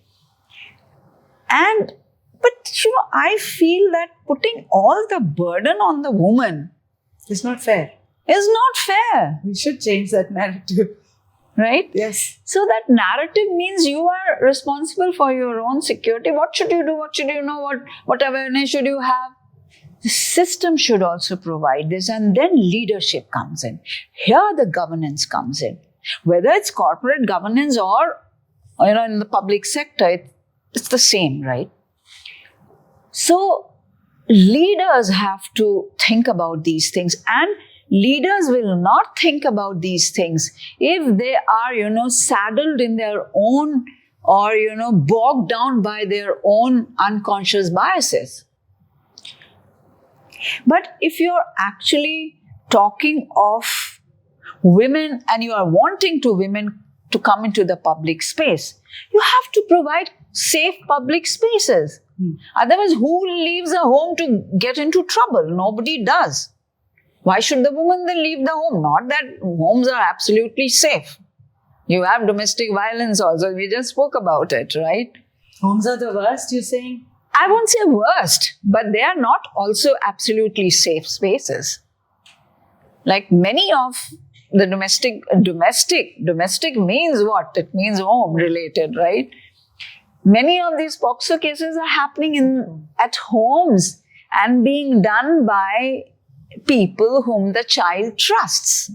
But I feel that putting all the burden on the woman is not fair. We should change that narrative. Right? Yes. So that narrative means you are responsible for your own security. What should you do? What should you know? What awareness should you have? The system should also provide this, and then leadership comes in. Here the governance comes in. Whether it's corporate governance or in the public sector, it's the same, right? So leaders have to think about these things, and leaders will not think about these things if they are, saddled in their own or, bogged down by their own unconscious biases. But if you're actually talking of women and you are wanting women to come into the public space, you have to provide safe public spaces. Otherwise, who leaves a home to get into trouble? Nobody does. Why should the woman then leave the home? Not that homes are absolutely safe. You have domestic violence also. We just spoke about it, right? Homes are the worst, you're saying? I won't say worst, but they are not also absolutely safe spaces. Like many of the domestic means what? It means home related, right? Many of these POCSO cases are happening at homes and being done by people whom the child trusts.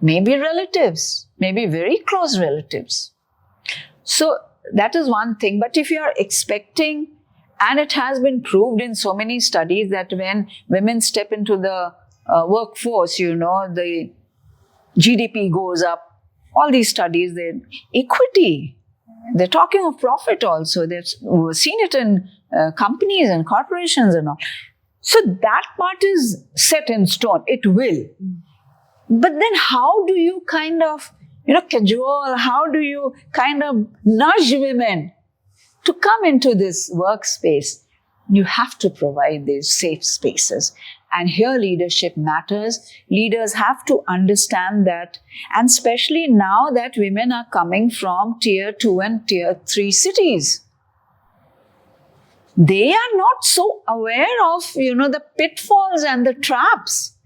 Maybe relatives, maybe very close relatives. So that is one thing. But if you are expecting, and it has been proved in so many studies that when women step into the workforce, the GDP goes up. All these studies, equity. They're talking of profit also. They've seen it in companies and corporations and all. So that part is set in stone. It will. But then how do you kind of, cajole, how do you kind of nudge women to come into this workspace? You have to provide these safe spaces. And here leadership matters. Leaders have to understand that. And especially now that women are coming from tier 2 and tier 3 cities. They are not so aware of, the pitfalls and the traps.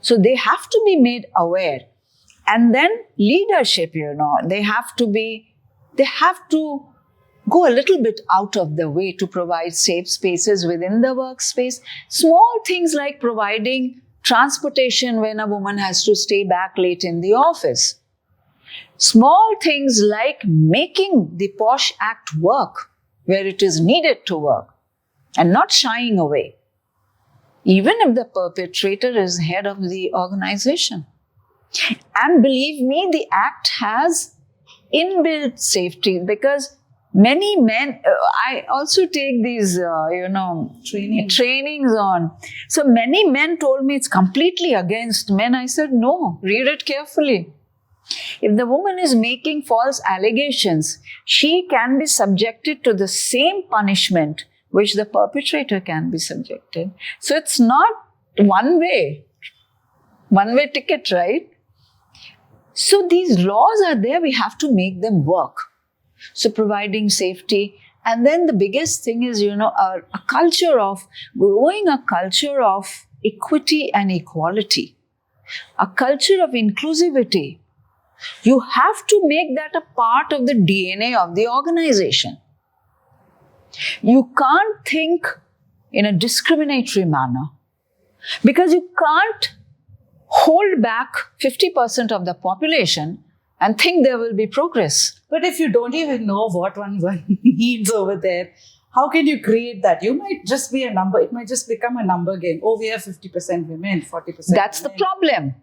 So they have to be made aware. And then leadership, they have to go a little bit out of the way to provide safe spaces within the workspace. Small things like providing transportation when a woman has to stay back late in the office. Small things like making the POSH Act work where it is needed to work and not shying away, even if the perpetrator is head of the organization. And believe me, the Act has inbuilt safety because many men, I also take these, trainings on. So many men told me it's completely against men. I said, no, read it carefully. If the woman is making false allegations, she can be subjected to the same punishment which the perpetrator can be subjected. So it's not one way ticket, right? So these laws are there. We have to make them work. So providing safety. And then the biggest thing is, a culture of growing a culture of equity and equality, a culture of inclusivity. You have to make that a part of the DNA of the organization. You can't think in a discriminatory manner because you can't hold back 50% of the population and think there will be progress. But if you don't even know what one needs over there, how can you create that? You might just be a number. It might just become a number game. Oh, we have 50% women, 40% That's women. the problem.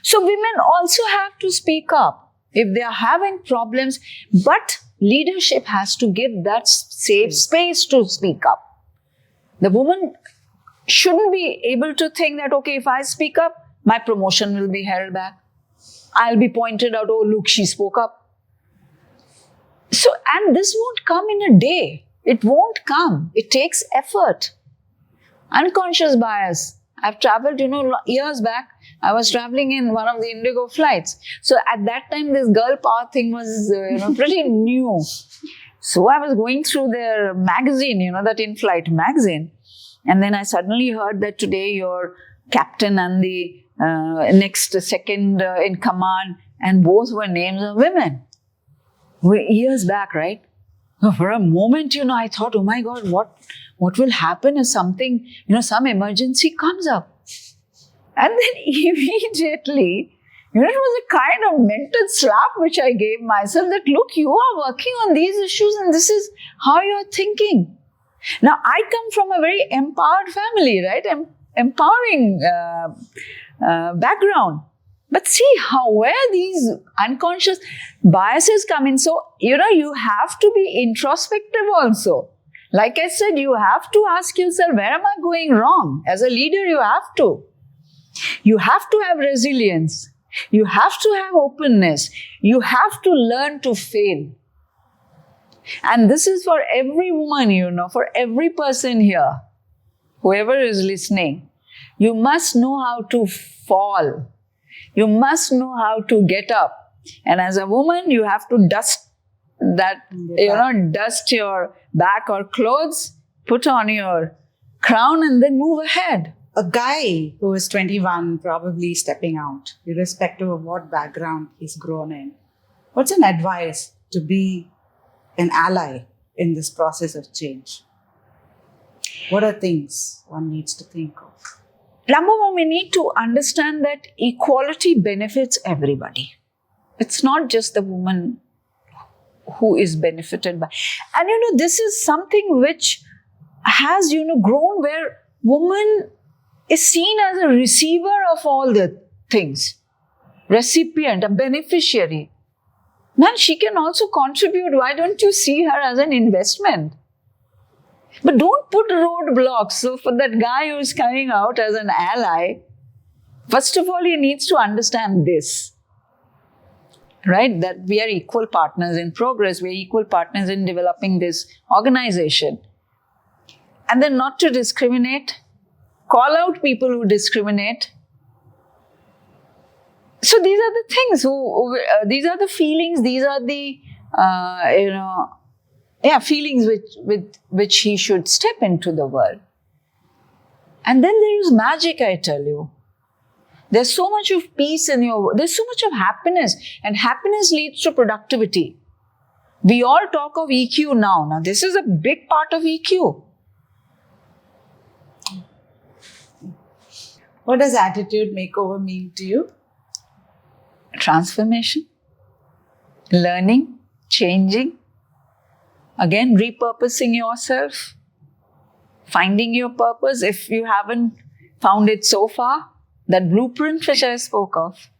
So women also have to speak up if they are having problems, but leadership has to give that safe space to speak up. The woman shouldn't be able to think that, okay, if I speak up, my promotion will be held back. I'll be pointed out, oh, look, she spoke up. So, and this won't come in a day. It won't come. It takes effort. Unconscious bias. I've traveled, years back. I was traveling in one of the Indigo flights. So at that time, this girl power thing was, pretty new. So I was going through their magazine, that in-flight magazine. And then I suddenly heard that today your captain and the second in command, and both were names of women. Years back, right? For a moment, I thought, oh my God, what will happen if something, some emergency comes up? And then immediately, it was a kind of mental slap which I gave myself that, look, you are working on these issues and this is how you're thinking. Now, I come from a very empowered family, right? Empowering background. But see where these unconscious biases come in. So, you have to be introspective also. Like I said, you have to ask yourself, where am I going wrong? As a leader, you have to. You have to have resilience. You have to have openness. You have to learn to fail. And this is for every woman, for every person here, whoever is listening. You must know how to fall. You must know how to get up. And as a woman, you have to dust dust your back or clothes, put on your crown, and then move ahead. A guy who is 21, probably stepping out, irrespective of what background he's grown in, what's an advice to be an ally in this process of change? What are things one needs to think of? Number one, we need to understand that equality benefits everybody. It's not just the woman who is benefited by. And this is something which has, grown where woman is seen as a receiver of all the things. Recipient, a beneficiary. Man, she can also contribute. Why don't you see her as an investment? But don't put roadblocks. So for that guy who's coming out as an ally, first of all, he needs to understand this. Right? That we are equal partners in progress. We are equal partners in developing this organization. And then not to discriminate. Call out people who discriminate. So these are the things. These are the feelings. These are the, feelings with which he should step into the world. And then there is magic, I tell you. There's so much of peace in your work. There's so much of happiness. And happiness leads to productivity. We all talk of EQ now. Now, this is a big part of EQ. What does attitude makeover mean to you? Transformation. Learning. Changing. Again, repurposing yourself. Finding your purpose if you haven't found it so far. That blueprint which I spoke of.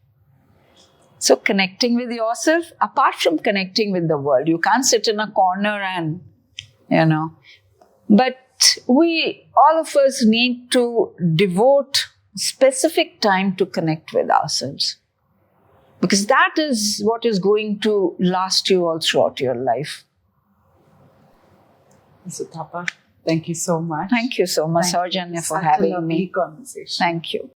So connecting with yourself, apart from connecting with the world. You can't sit in a corner and, But all of us need to devote specific time to connect with ourselves. Because that is what is going to last you all throughout your life. Sutapa, thank you so much. Thank you so much, Saujanya, for having me. Conversation. Thank you.